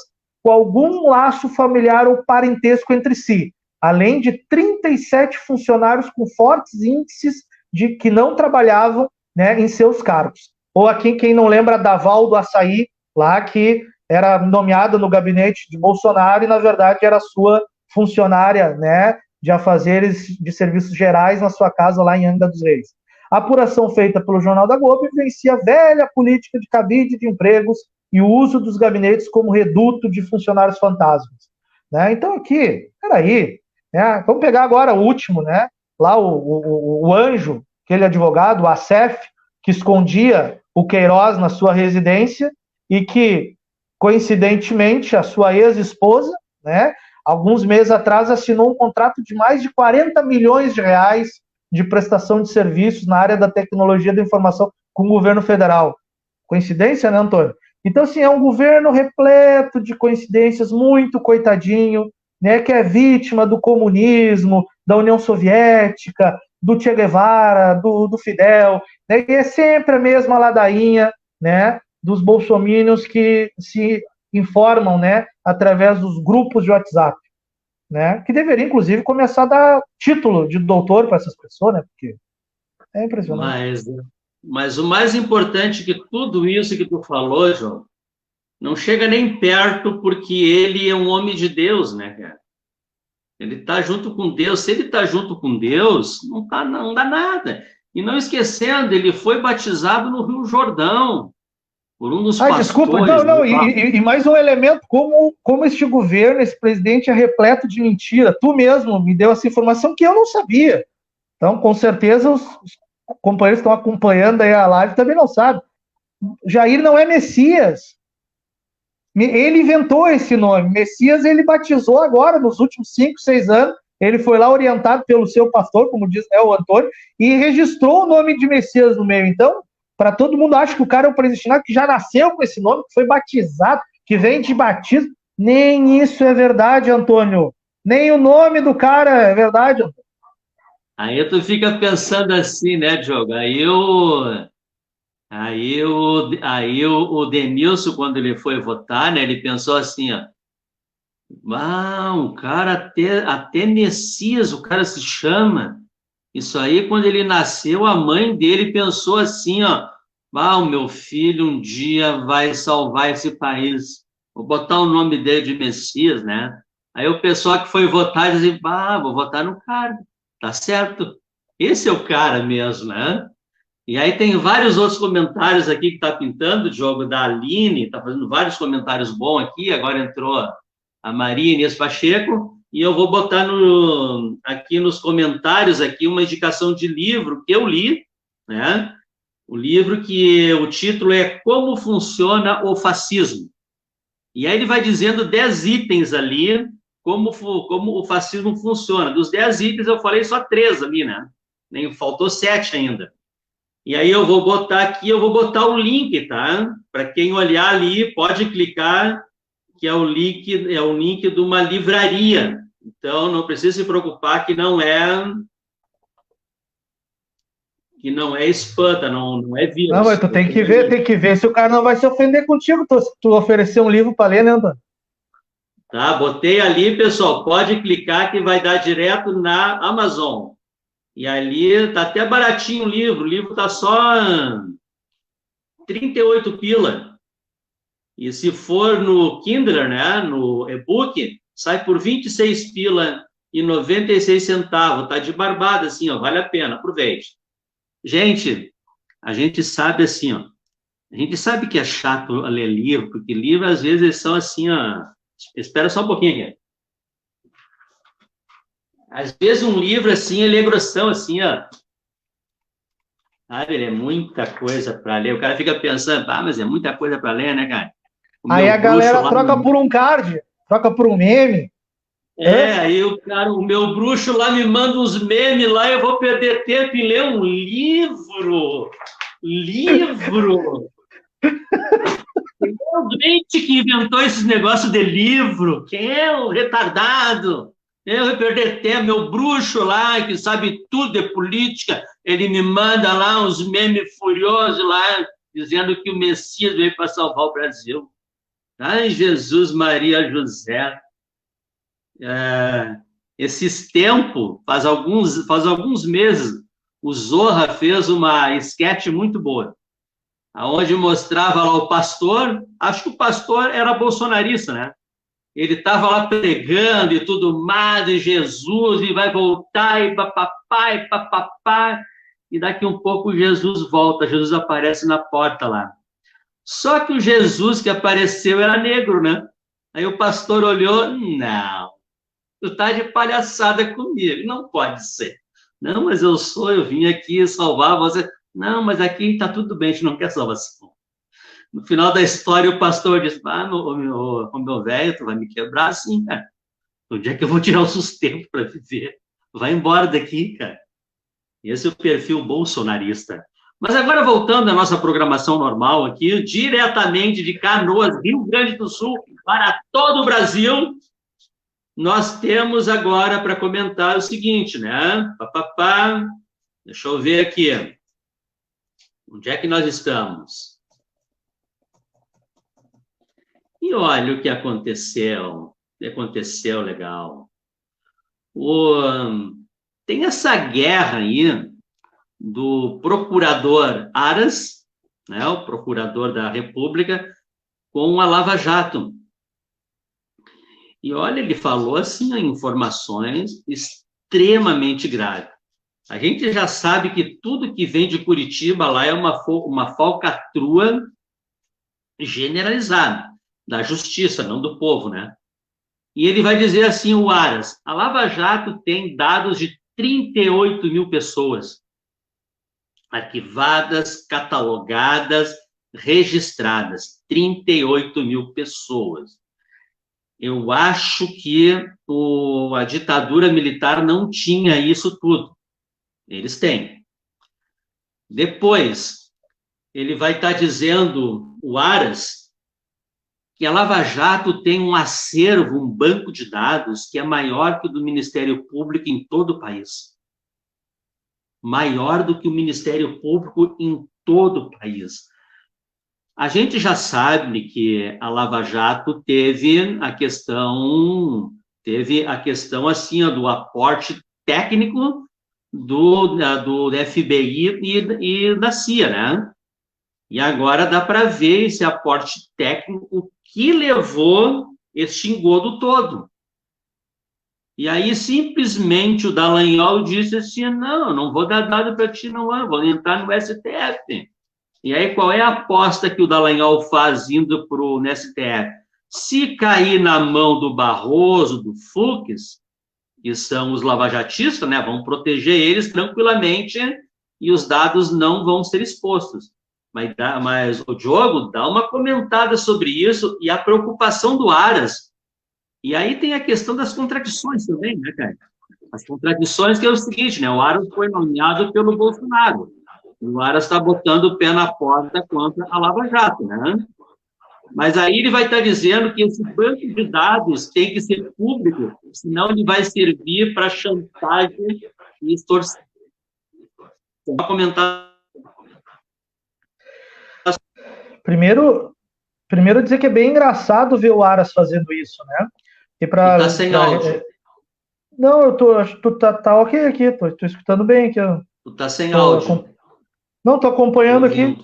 com algum laço familiar ou parentesco entre si, além de 37 funcionários com fortes índices de que não trabalhavam, né, em seus cargos. Ou aqui, quem não lembra da Val do Açaí, lá que era nomeada no gabinete de Bolsonaro e, na verdade, era sua funcionária, né, de afazeres de serviços gerais na sua casa lá em Angra dos Reis. A apuração feita pelo Jornal da Globo evidencia a velha política de cabide de empregos e o uso dos gabinetes como reduto de funcionários fantasmas, né? Então aqui, peraí, né? Vamos pegar agora o último, né? Lá o Anjo, aquele advogado, o Acef, que escondia o Queiroz na sua residência e que, coincidentemente, a sua ex-esposa, né, alguns meses atrás assinou um contrato de mais de 40 milhões de reais de prestação de serviços na área da tecnologia da informação com o governo federal. Coincidência, né, Antônio? Então, assim, é um governo repleto de coincidências, muito coitadinho, né, que é vítima do comunismo, da União Soviética, do Che Guevara, do Fidel, né, e é sempre a mesma ladainha, né, dos bolsominions que se informam, né, através dos grupos de WhatsApp, né, que deveria, inclusive, começar a dar título de doutor para essas pessoas, né, porque é impressionante.
Mas o mais importante que tudo isso que tu falou, João, não chega nem perto, porque ele é um homem de Deus, né, cara? Ele está junto com Deus. Se ele está junto com Deus, não dá nada. E não esquecendo, ele foi batizado no Rio Jordão por um dos pastores.
Desculpa, e mais um elemento, como este governo, esse presidente é repleto de mentira. Tu mesmo me deu essa informação que eu não sabia. Então, com certeza, os companheiros que estão acompanhando aí a live também não sabem. Jair não é Messias. Ele inventou esse nome. Messias ele batizou agora, nos últimos 5, 6 anos. Ele foi lá orientado pelo seu pastor, como diz o Antônio, e registrou o nome de Messias no meio. Então, para todo mundo acha que o cara é um predestinado que já nasceu com esse nome, que foi batizado, que vem de batismo. Nem isso é verdade, Antônio. Nem o nome do cara é verdade, Antônio.
Aí tu fica pensando assim, né, Diogo? O Denilson, quando ele foi votar, né, ele pensou assim, ó, o cara até Messias, o cara se chama. Isso aí, quando ele nasceu, a mãe dele pensou assim, ó, o meu filho um dia vai salvar esse país. Vou botar o nome dele de Messias, né? Aí o pessoal que foi votar diz assim, vou votar no cara. Tá certo. Esse é o cara mesmo, né? E aí tem vários outros comentários aqui que está pintando, Diogo, da Aline, está fazendo vários comentários bons aqui, agora entrou a Maria Inês Pacheco, e eu vou botar aqui nos comentários aqui uma indicação de livro que eu li, né? O livro que o título é Como Funciona o Fascismo. E aí ele vai dizendo 10 itens ali, como o fascismo funciona. Dos 10 itens eu falei só 3 ali, né? Nem faltou 7 ainda. E aí eu vou botar aqui, eu vou botar o link, tá? Para quem olhar ali, pode clicar, que é o link de uma livraria. Então, não precisa se preocupar que não é spam, tá? Não é vírus.
Não, mas tu tem que ver se o cara não vai se ofender contigo, tu oferecer um livro para ler, né, Antônio?
Tá, botei ali, pessoal, pode clicar que vai dar direto na Amazon. E ali tá até baratinho o livro tá só 38 pila. E se for no Kindle, né, no e-book, sai por 26 pila e 96 centavos. Tá de barbada, assim, ó, vale a pena, aproveite. Gente, a gente sabe assim, ó, a gente sabe que é chato ler livro, porque livros, às vezes, eles são assim, ó, espera só um pouquinho aqui. Às vezes um livro, assim, ele é grossão, assim, ó, sabe, ele é muita coisa para ler. O cara fica pensando, mas é muita coisa para ler, né, cara?
Aí a galera troca por um card, troca por um meme.
Aí o meu bruxo lá me manda uns memes lá, eu vou perder tempo em ler um livro. Livro! Quem é o doente que inventou esses negócios de livro? Quem é o retardado? Eu vou perder tempo, meu bruxo lá, que sabe tudo de política, ele me manda lá uns memes furiosos lá, dizendo que o Messias veio para salvar o Brasil. Ai, Jesus, Maria, José. Esses tempos, faz alguns meses, o Zorra fez uma esquete muito boa, onde mostrava lá o pastor, acho que o pastor era bolsonarista, né? Ele estava lá pregando e tudo mais, e Jesus, e vai voltar, e papapá, e daqui um pouco Jesus volta, Jesus aparece na porta lá. Só que o Jesus que apareceu era negro, né? Aí o pastor olhou, não, tu tá de palhaçada comigo, não pode ser. Não, mas eu vim aqui salvar você. Não, mas aqui tá tudo bem, a gente não quer salvação. No final da história, o pastor diz, meu velho, tu vai me quebrar assim, cara. Onde é que eu vou tirar o sustento para viver? Vai embora daqui, cara. Esse é o perfil bolsonarista. Mas agora, voltando à nossa programação normal aqui, diretamente de Canoas, Rio Grande do Sul, para todo o Brasil, nós temos agora para comentar o seguinte, né? Deixa eu ver aqui. Onde é que nós estamos? E olha o que aconteceu. Legal. Tem essa guerra aí do procurador Aras, né, o procurador da República, com a Lava Jato. E olha, ele falou assim, informações extremamente graves. A gente já sabe que tudo que vem de Curitiba lá é uma falcatrua generalizada da justiça, não do povo, né? E ele vai dizer assim, o Aras, a Lava Jato tem dados de 38 mil pessoas arquivadas, catalogadas, registradas. 38 mil pessoas. Eu acho que a ditadura militar não tinha isso tudo. Eles têm. Depois, ele vai estar dizendo, o Aras, que a Lava Jato tem um acervo, um banco de dados que é maior que o do Ministério Público em todo o país. Maior do que o Ministério Público em todo o país. A gente já sabe que a Lava Jato teve a questão assim, do aporte técnico do FBI e da CIA, né? E agora dá para ver esse aporte técnico que levou este engodo todo. E aí, simplesmente, o Dallagnol disse assim, não vou dar dado para ti, não, vou entrar no STF. E aí, qual é a aposta que o Dallagnol faz indo no STF? Se cair na mão do Barroso, do Fux, que são os lavajatistas, né, vão proteger eles tranquilamente e os dados não vão ser expostos. Mas o Diogo, dá uma comentada sobre isso e a preocupação do Aras. E aí tem a questão das contradições também, né, cara? As contradições que é o seguinte, né? O Aras foi nomeado pelo Bolsonaro. O Aras está botando o pé na porta contra a Lava Jato, né? Mas aí ele vai estar dizendo que esse banco de dados tem que ser público, senão ele vai servir para chantagem e extorsão. Vou comentar.
Primeiro dizer que é bem engraçado ver o Aras fazendo isso, né? E
tá sem áudio.
Não, tu tá ok aqui, tô escutando bem aqui.
Tu tá sem áudio.
Não, tô acompanhando aqui.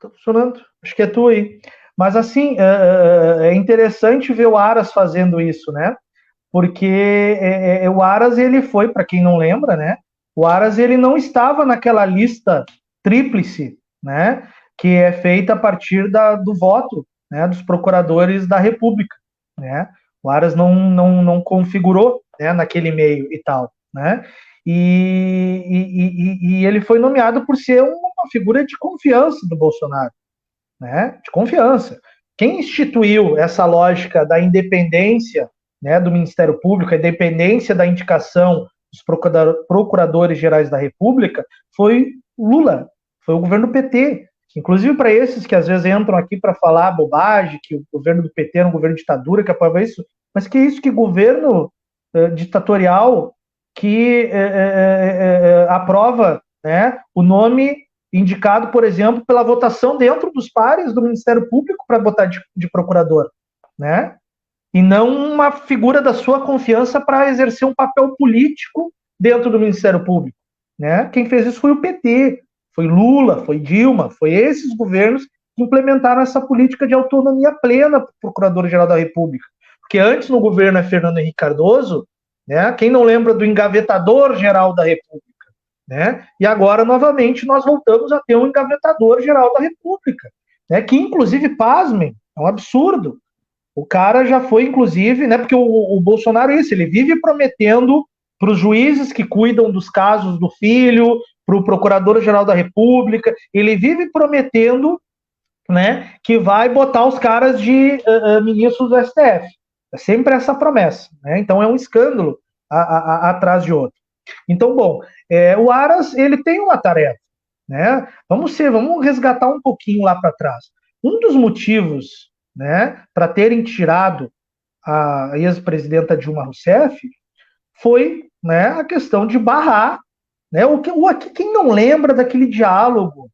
Tá funcionando. Acho que é tu aí. Mas, assim, é interessante ver o Aras fazendo isso, né? Porque o Aras, ele foi, para quem não lembra, né? O Aras, ele não estava naquela lista tríplice, né? Que é feita a partir do voto, né? Dos procuradores da República, né? O Aras não configurou, né? Naquele meio e tal, né? E ele foi nomeado por ser uma figura de confiança do Bolsonaro, né? De confiança. Quem instituiu essa lógica da independência, né, do Ministério Público, a independência da indicação dos procuradores gerais da República, foi Lula, foi o governo PT. Inclusive para esses que às vezes entram aqui para falar bobagem, que o governo do PT era um governo de ditadura, que apoiava isso, mas que isso, que governo ditatorial que aprova, né, o nome indicado, por exemplo, pela votação dentro dos pares do Ministério Público para botar de procurador, né? E não uma figura da sua confiança para exercer um papel político dentro do Ministério Público, né? Quem fez isso foi o PT, foi Lula, foi Dilma, foi esses governos que implementaram essa política de autonomia plena para o Procurador-Geral da República. Porque antes, no governo Fernando Henrique Cardoso, né, quem não lembra do Engavetador-Geral da República, né? E agora, novamente, nós voltamos a ter um Engavetador-Geral da República, né? Que, inclusive, pasmem, é um absurdo. O cara já foi, inclusive, né? Porque o Bolsonaro é isso, ele vive prometendo para os juízes que cuidam dos casos do filho, para o Procurador-Geral da República, ele vive prometendo, né, que vai botar os caras de ministros do STF. É sempre essa promessa, né? Então é um escândalo atrás de outro. Então, bom, o Aras, ele tem uma tarefa, né? Vamos resgatar um pouquinho lá para trás. Um dos motivos, né, para terem tirado a ex-presidenta Dilma Rousseff foi, né, a questão de barrar, né? Quem não lembra daquele diálogo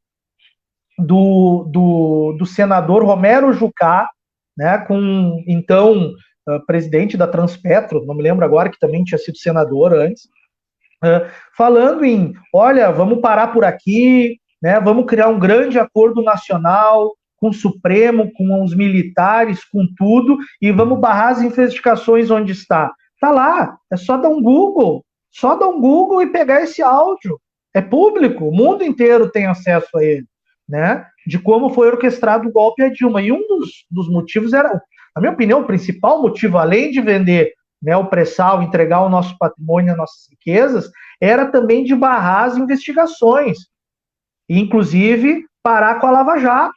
do senador Romero Jucá, né, com então presidente da Transpetro, não me lembro agora, que também tinha sido senador antes, falando em, olha, vamos parar por aqui, né, vamos criar um grande acordo nacional com o Supremo, com os militares, com tudo, e vamos barrar as investigações onde está. Tá lá, é só dar um Google e pegar esse áudio. É público, o mundo inteiro tem acesso a ele, né, de como foi orquestrado o golpe a Dilma. E um dos motivos era, na minha opinião, o principal motivo, além de vender né, o pré-sal, entregar o nosso patrimônio, as nossas riquezas, era também de barrar as investigações, e inclusive parar com a Lava Jato,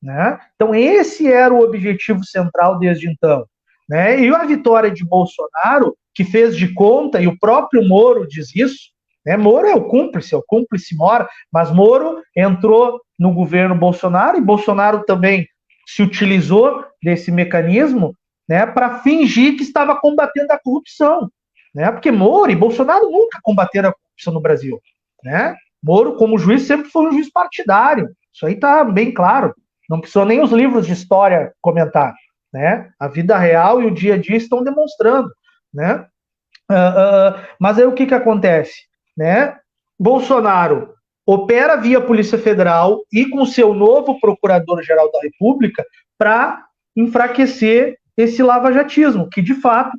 né? Então esse era o objetivo central desde então, né? E a vitória de Bolsonaro, que fez de conta, e o próprio Moro diz isso, né? Moro é o cúmplice mora, mas Moro entrou no governo Bolsonaro, e Bolsonaro também se utilizou desse mecanismo, né, para fingir que estava combatendo a corrupção, né? Porque Moro e Bolsonaro nunca combateram a corrupção no Brasil, né? Moro, como juiz, sempre foi um juiz partidário. Isso aí está bem claro. Não precisou nem os livros de história comentar, né? A vida real e o dia a dia estão demonstrando, né? Mas aí o que acontece, né? Bolsonaro opera via Polícia Federal e com seu novo Procurador-Geral da República para enfraquecer esse lavajatismo, que de fato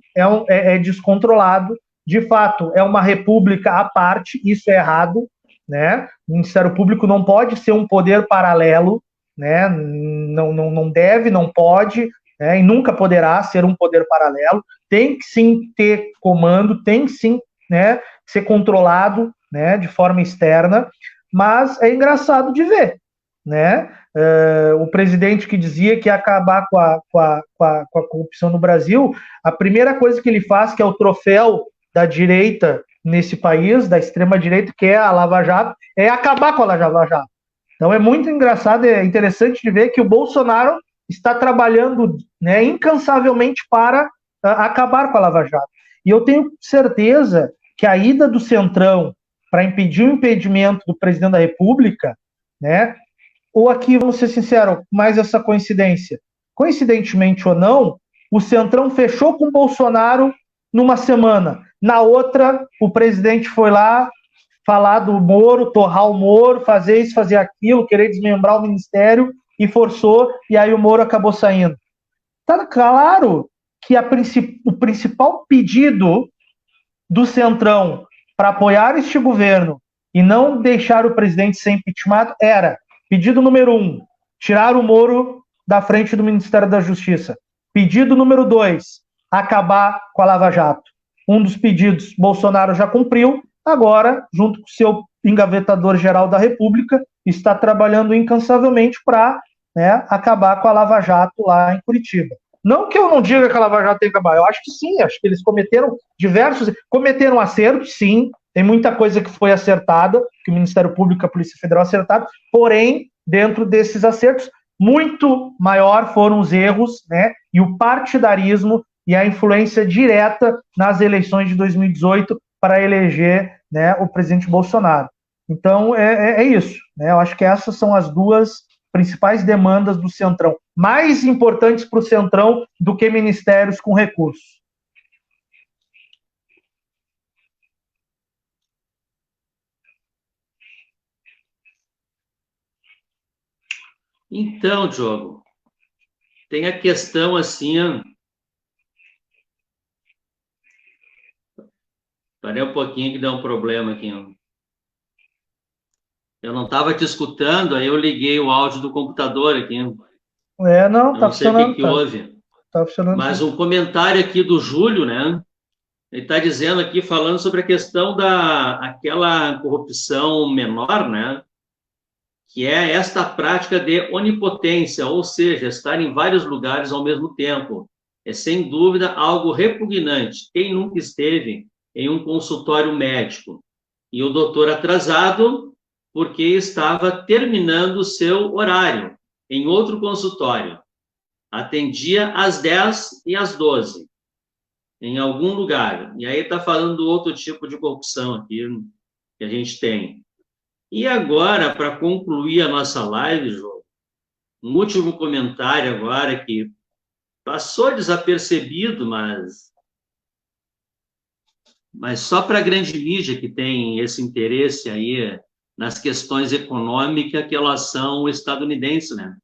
é descontrolado, de fato é uma república à parte, isso é errado, né? O Ministério Público não pode ser um poder paralelo, né? Não deve, não pode, né? E nunca poderá ser um poder paralelo. Tem que sim ter comando, tem que sim, né, ser controlado, né, de forma externa, mas é engraçado de ver, né? O presidente que dizia que ia acabar com a corrupção no Brasil, a primeira coisa que ele faz, que é o troféu da direita nesse país, da extrema-direita, que é a Lava Jato, é acabar com a Lava Jato. Então é muito engraçado, é interessante de ver que o Bolsonaro está trabalhando, né, incansavelmente para acabar com a Lava Jato. E eu tenho certeza que a ida do Centrão para impedir o impedimento do presidente da República, né, ou aqui, vamos ser sinceros, mais essa coincidência. Coincidentemente ou não, o Centrão fechou com o Bolsonaro numa semana. Na outra, o presidente foi lá falar do Moro, torrar o Moro, fazer isso, fazer aquilo, querer desmembrar o ministério e forçou, e aí o Moro acabou saindo. Está claro que o principal pedido do Centrão para apoiar este governo e não deixar o presidente ser impeachment era pedido número 1, tirar o Moro da frente do Ministério da Justiça. Pedido número 2, acabar com a Lava Jato. Um dos pedidos Bolsonaro já cumpriu, agora, junto com o seu engavetador-geral da República, está trabalhando incansavelmente para, né, acabar com a Lava Jato lá em Curitiba. Não que eu não diga que a Lava Jato tem que acabar, eu acho que sim, acho que eles cometeram acertos, sim, tem muita coisa que foi acertada, que o Ministério Público e a Polícia Federal acertaram, porém, dentro desses acertos, muito maior foram os erros, né, e o partidarismo e a influência direta nas eleições de 2018 para eleger, né, o presidente Bolsonaro. Então, é isso, né, eu acho que essas são as duas principais demandas do Centrão, mais importantes para o Centrão do que ministérios com recursos.
Então, Diogo, tem a questão assim. Parei um pouquinho que deu um problema aqui. Eu não estava te escutando, aí eu liguei o áudio do computador aqui.
Não, tá funcionando.
Não sei o que houve.
Tá funcionando.
Mas um comentário aqui do Júlio, né? Ele está dizendo aqui, falando sobre a questão aquela corrupção menor, né? Que é esta prática de onipotência, ou seja, estar em vários lugares ao mesmo tempo. É, sem dúvida, algo repugnante. Quem nunca esteve em um consultório médico e o doutor atrasado porque estava terminando o seu horário em outro consultório. Atendia às 10 e às 12, em algum lugar. E aí está falando do outro tipo de corrupção aqui que a gente tem. E agora, para concluir a nossa live, João, um último comentário agora que passou desapercebido, mas só para a grande mídia que tem esse interesse aí nas questões econômicas que elas são estadunidenses, né?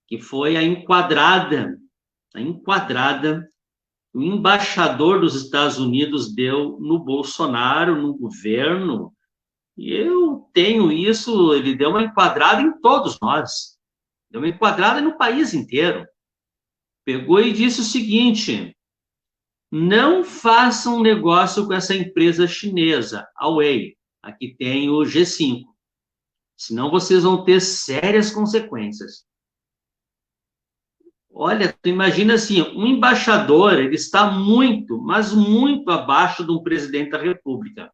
Que foi a enquadrada que o embaixador dos Estados Unidos deu no Bolsonaro, no governo. E eu tenho isso, ele deu uma enquadrada em todos nós, deu uma enquadrada no país inteiro. Pegou e disse o seguinte: não façam negócio com essa empresa chinesa, a Huawei. Aqui tem o G5. Senão vocês vão ter sérias consequências. Olha, tu imagina assim, um embaixador, ele está muito, mas muito abaixo de um presidente da República.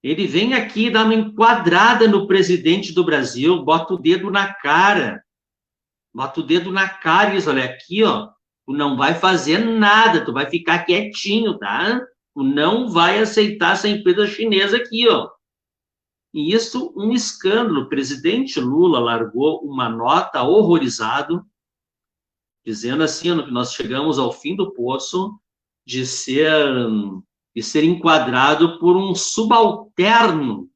Ele vem aqui dar uma enquadrada no presidente do Brasil, bota o dedo na cara. Bota o dedo na cara e diz, olha, aqui, ó, tu não vai fazer nada, tu vai ficar quietinho, tá? Tu não vai aceitar essa empresa chinesa aqui, ó. E isso, um escândalo. O presidente Lula largou uma nota horrorizado, dizendo assim, ó, que nós chegamos ao fim do poço de ser enquadrado por um subalterno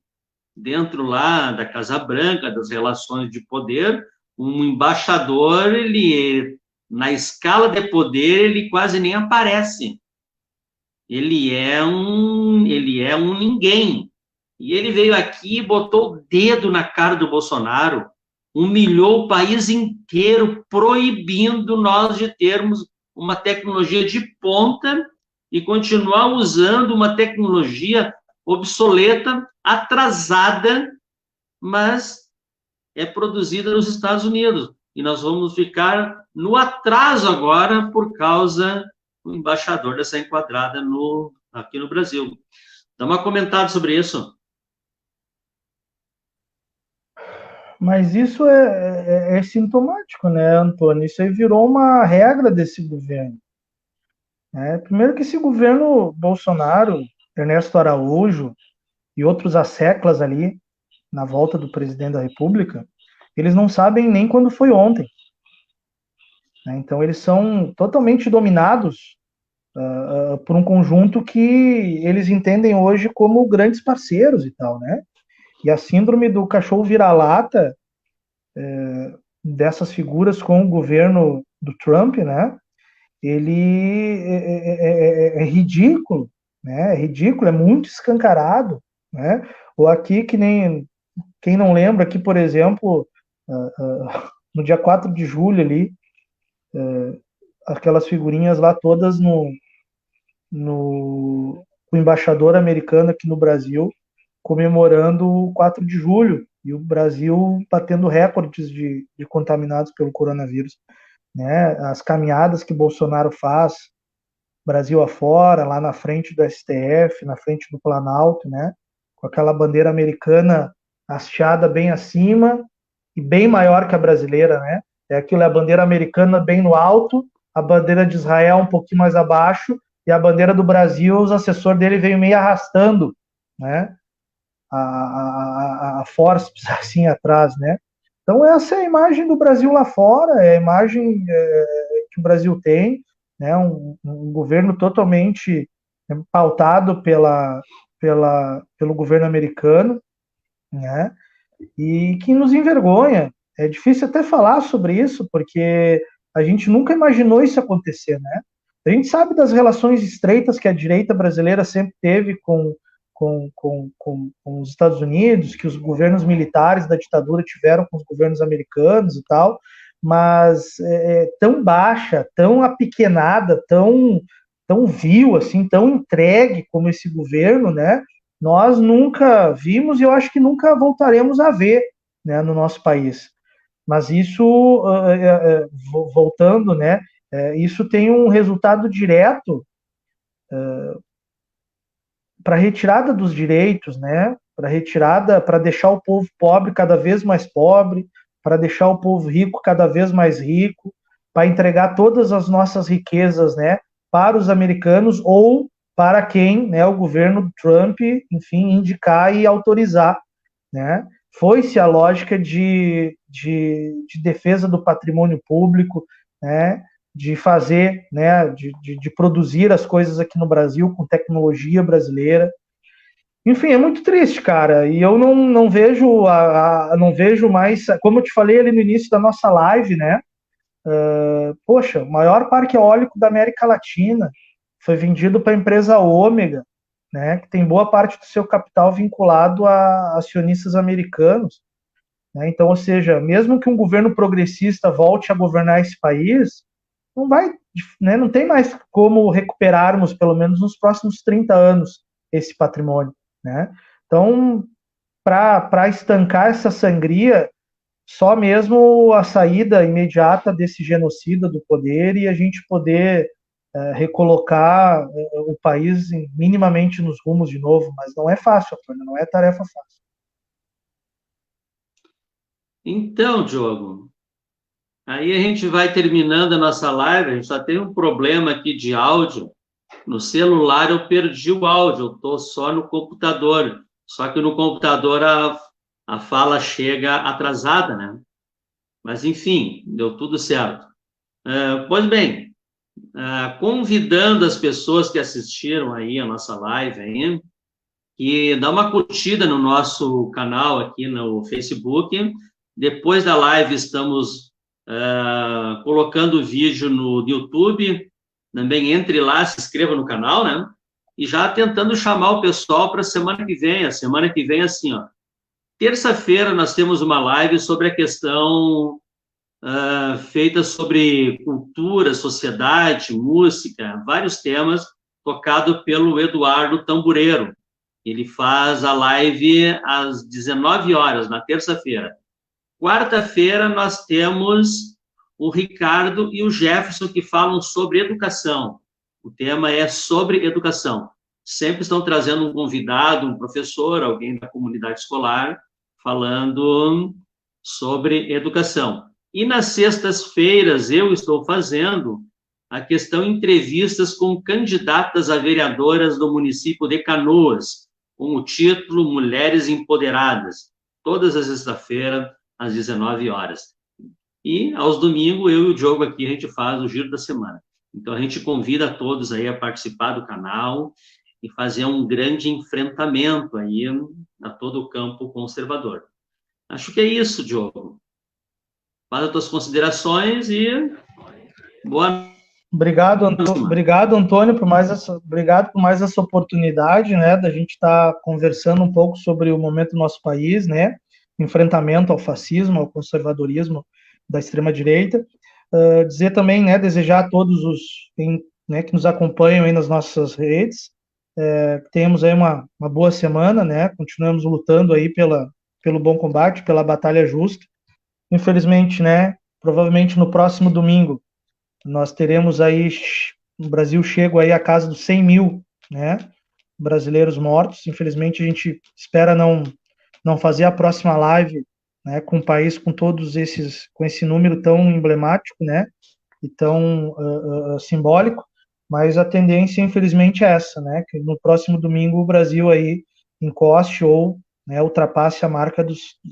dentro lá da Casa Branca, das relações de poder. Um embaixador, ele, na escala de poder, ele quase nem aparece. Ele é um ninguém. E ele veio aqui e botou o dedo na cara do Bolsonaro, humilhou o país inteiro, proibindo nós de termos uma tecnologia de ponta e continuar usando uma tecnologia obsoleta, atrasada, mas é produzida nos Estados Unidos. E nós vamos ficar no atraso agora por causa do embaixador dessa enquadrada aqui no Brasil. Dá uma comentada sobre isso.
Mas isso é sintomático, né, Antônio? Isso aí virou uma regra desse governo. Né? Primeiro que esse governo Bolsonaro, Ernesto Araújo e outros asseclas ali, na volta do presidente da República, eles não sabem nem quando foi ontem. Né? Então, eles são totalmente dominados por um conjunto que eles entendem hoje como grandes parceiros e tal, né? E a síndrome do cachorro vira-lata dessas figuras com o governo do Trump, né? Ele é ridículo, né? É ridículo, é muito escancarado, né? Ou aqui, que nem quem não lembra, aqui, por exemplo, no dia 4 de julho ali, aquelas figurinhas lá todas no o embaixador americano aqui no Brasil, comemorando o 4 de julho, e o Brasil batendo recordes de contaminados pelo coronavírus. Né? As caminhadas que Bolsonaro faz, Brasil afora, lá na frente do STF, na frente do Planalto, né? Com aquela bandeira americana hasteada bem acima e bem maior que a brasileira, né? Aquilo é a bandeira americana bem no alto, a bandeira de Israel um pouquinho mais abaixo, e a bandeira do Brasil, os assessores dele veio meio arrastando, né? A forceps assim atrás, né? Então essa é a imagem do Brasil lá fora, é a imagem que o Brasil tem, né? Um governo totalmente pautado pelo governo americano, né? E que nos envergonha. É difícil até falar sobre isso, porque a gente nunca imaginou isso acontecer, né? A gente sabe das relações estreitas que a direita brasileira sempre teve com os Estados Unidos, que os governos militares da ditadura tiveram com os governos americanos e tal, mas tão baixa, tão apequenada, tão vil, assim, tão entregue como esse governo, né? Nós nunca vimos e eu acho que nunca voltaremos a ver, né, no nosso país. Mas isso, voltando, né, isso tem um resultado direto para a retirada dos direitos, né, para deixar o povo pobre cada vez mais pobre, para deixar o povo rico cada vez mais rico, para entregar todas as nossas riquezas, né, para os americanos ou para quem, né, o governo Trump, enfim, indicar e autorizar, né? Foi-se a lógica de defesa do patrimônio público, né? De fazer, né? De produzir as coisas aqui no Brasil com tecnologia brasileira. Enfim, é muito triste, cara. E eu não vejo não vejo mais, como eu te falei ali no início da nossa live, né? Poxa, o maior parque eólico da América Latina foi vendido para a empresa Ômega, né, que tem boa parte do seu capital vinculado a acionistas americanos. Né? Então, ou seja, mesmo que um governo progressista volte a governar esse país, não vai, né, não tem mais como recuperarmos, pelo menos nos próximos 30 anos, esse patrimônio, né? Então, para estancar essa sangria, só mesmo a saída imediata desse genocida do poder e a gente poder recolocar o país minimamente nos rumos de novo, mas não é fácil, Antônio, não é tarefa fácil.
Então, Diogo, aí a gente vai terminando a nossa live, a gente só tem um problema aqui de áudio. No celular eu perdi o áudio, eu estou só no computador. Só que no computador a fala chega atrasada, né? Mas, enfim, deu tudo certo. Pois bem, convidando as pessoas que assistiram aí a nossa live aí, que dá uma curtida no nosso canal aqui no Facebook. Depois da live estamos colocando o vídeo no YouTube. Também entre lá, se inscreva no canal, né? E já tentando chamar o pessoal para a semana que vem. A semana que vem, assim, ó. Terça-feira nós temos uma live sobre a questão feita sobre cultura, sociedade, música, vários temas, tocado pelo Eduardo Tambureiro. Ele faz a live às 19 horas, na terça-feira. Quarta-feira, nós temos o Ricardo e o Jefferson, que falam sobre educação. O tema é sobre educação. Sempre estão trazendo um convidado, um professor, alguém da comunidade escolar, falando sobre educação. E nas sextas-feiras, eu estou fazendo a questão entrevistas com candidatas a vereadoras do município de Canoas, com o título Mulheres Empoderadas, todas as sextas-feiras, às 19 horas. E, aos domingos, eu e o Diogo aqui, a gente faz o Giro da Semana. Então, a gente convida a todos aí a participar do canal e fazer um grande enfrentamento aí a todo o campo conservador. Acho que é isso, Diogo. Faz as tuas considerações e boa noite.
Obrigado, Antônio, obrigado por mais essa oportunidade, né, da gente estar conversando um pouco sobre o momento do nosso país, né, enfrentamento ao fascismo, ao conservadorismo da extrema-direita. Dizer também, né, desejar a todos os né, que nos acompanham aí nas nossas redes, que tenhamos aí uma boa semana, né, continuamos lutando aí pelo bom combate, pela batalha justa. Infelizmente, né, provavelmente no próximo domingo, nós teremos aí, no Brasil, chego aí a casa dos 100 mil, né, brasileiros mortos. Infelizmente, a gente espera não fazer a próxima live, né, com o país com com esse número tão emblemático, né, e tão simbólico, mas a tendência, infelizmente, é essa, né, que no próximo domingo o Brasil aí encoste ou, né, ultrapasse a marca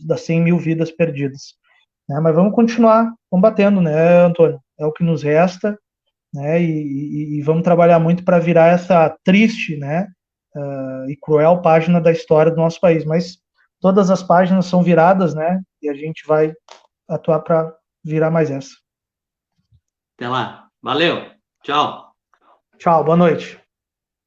das 100 mil vidas perdidas. Né, mas vamos continuar combatendo, né, Antônio? É o que nos resta, né? E vamos trabalhar muito para virar essa triste, né, e cruel página da história do nosso país. Mas todas as páginas são viradas, né? E a gente vai atuar para virar mais essa.
Até lá. Valeu. Tchau.
Tchau, boa noite.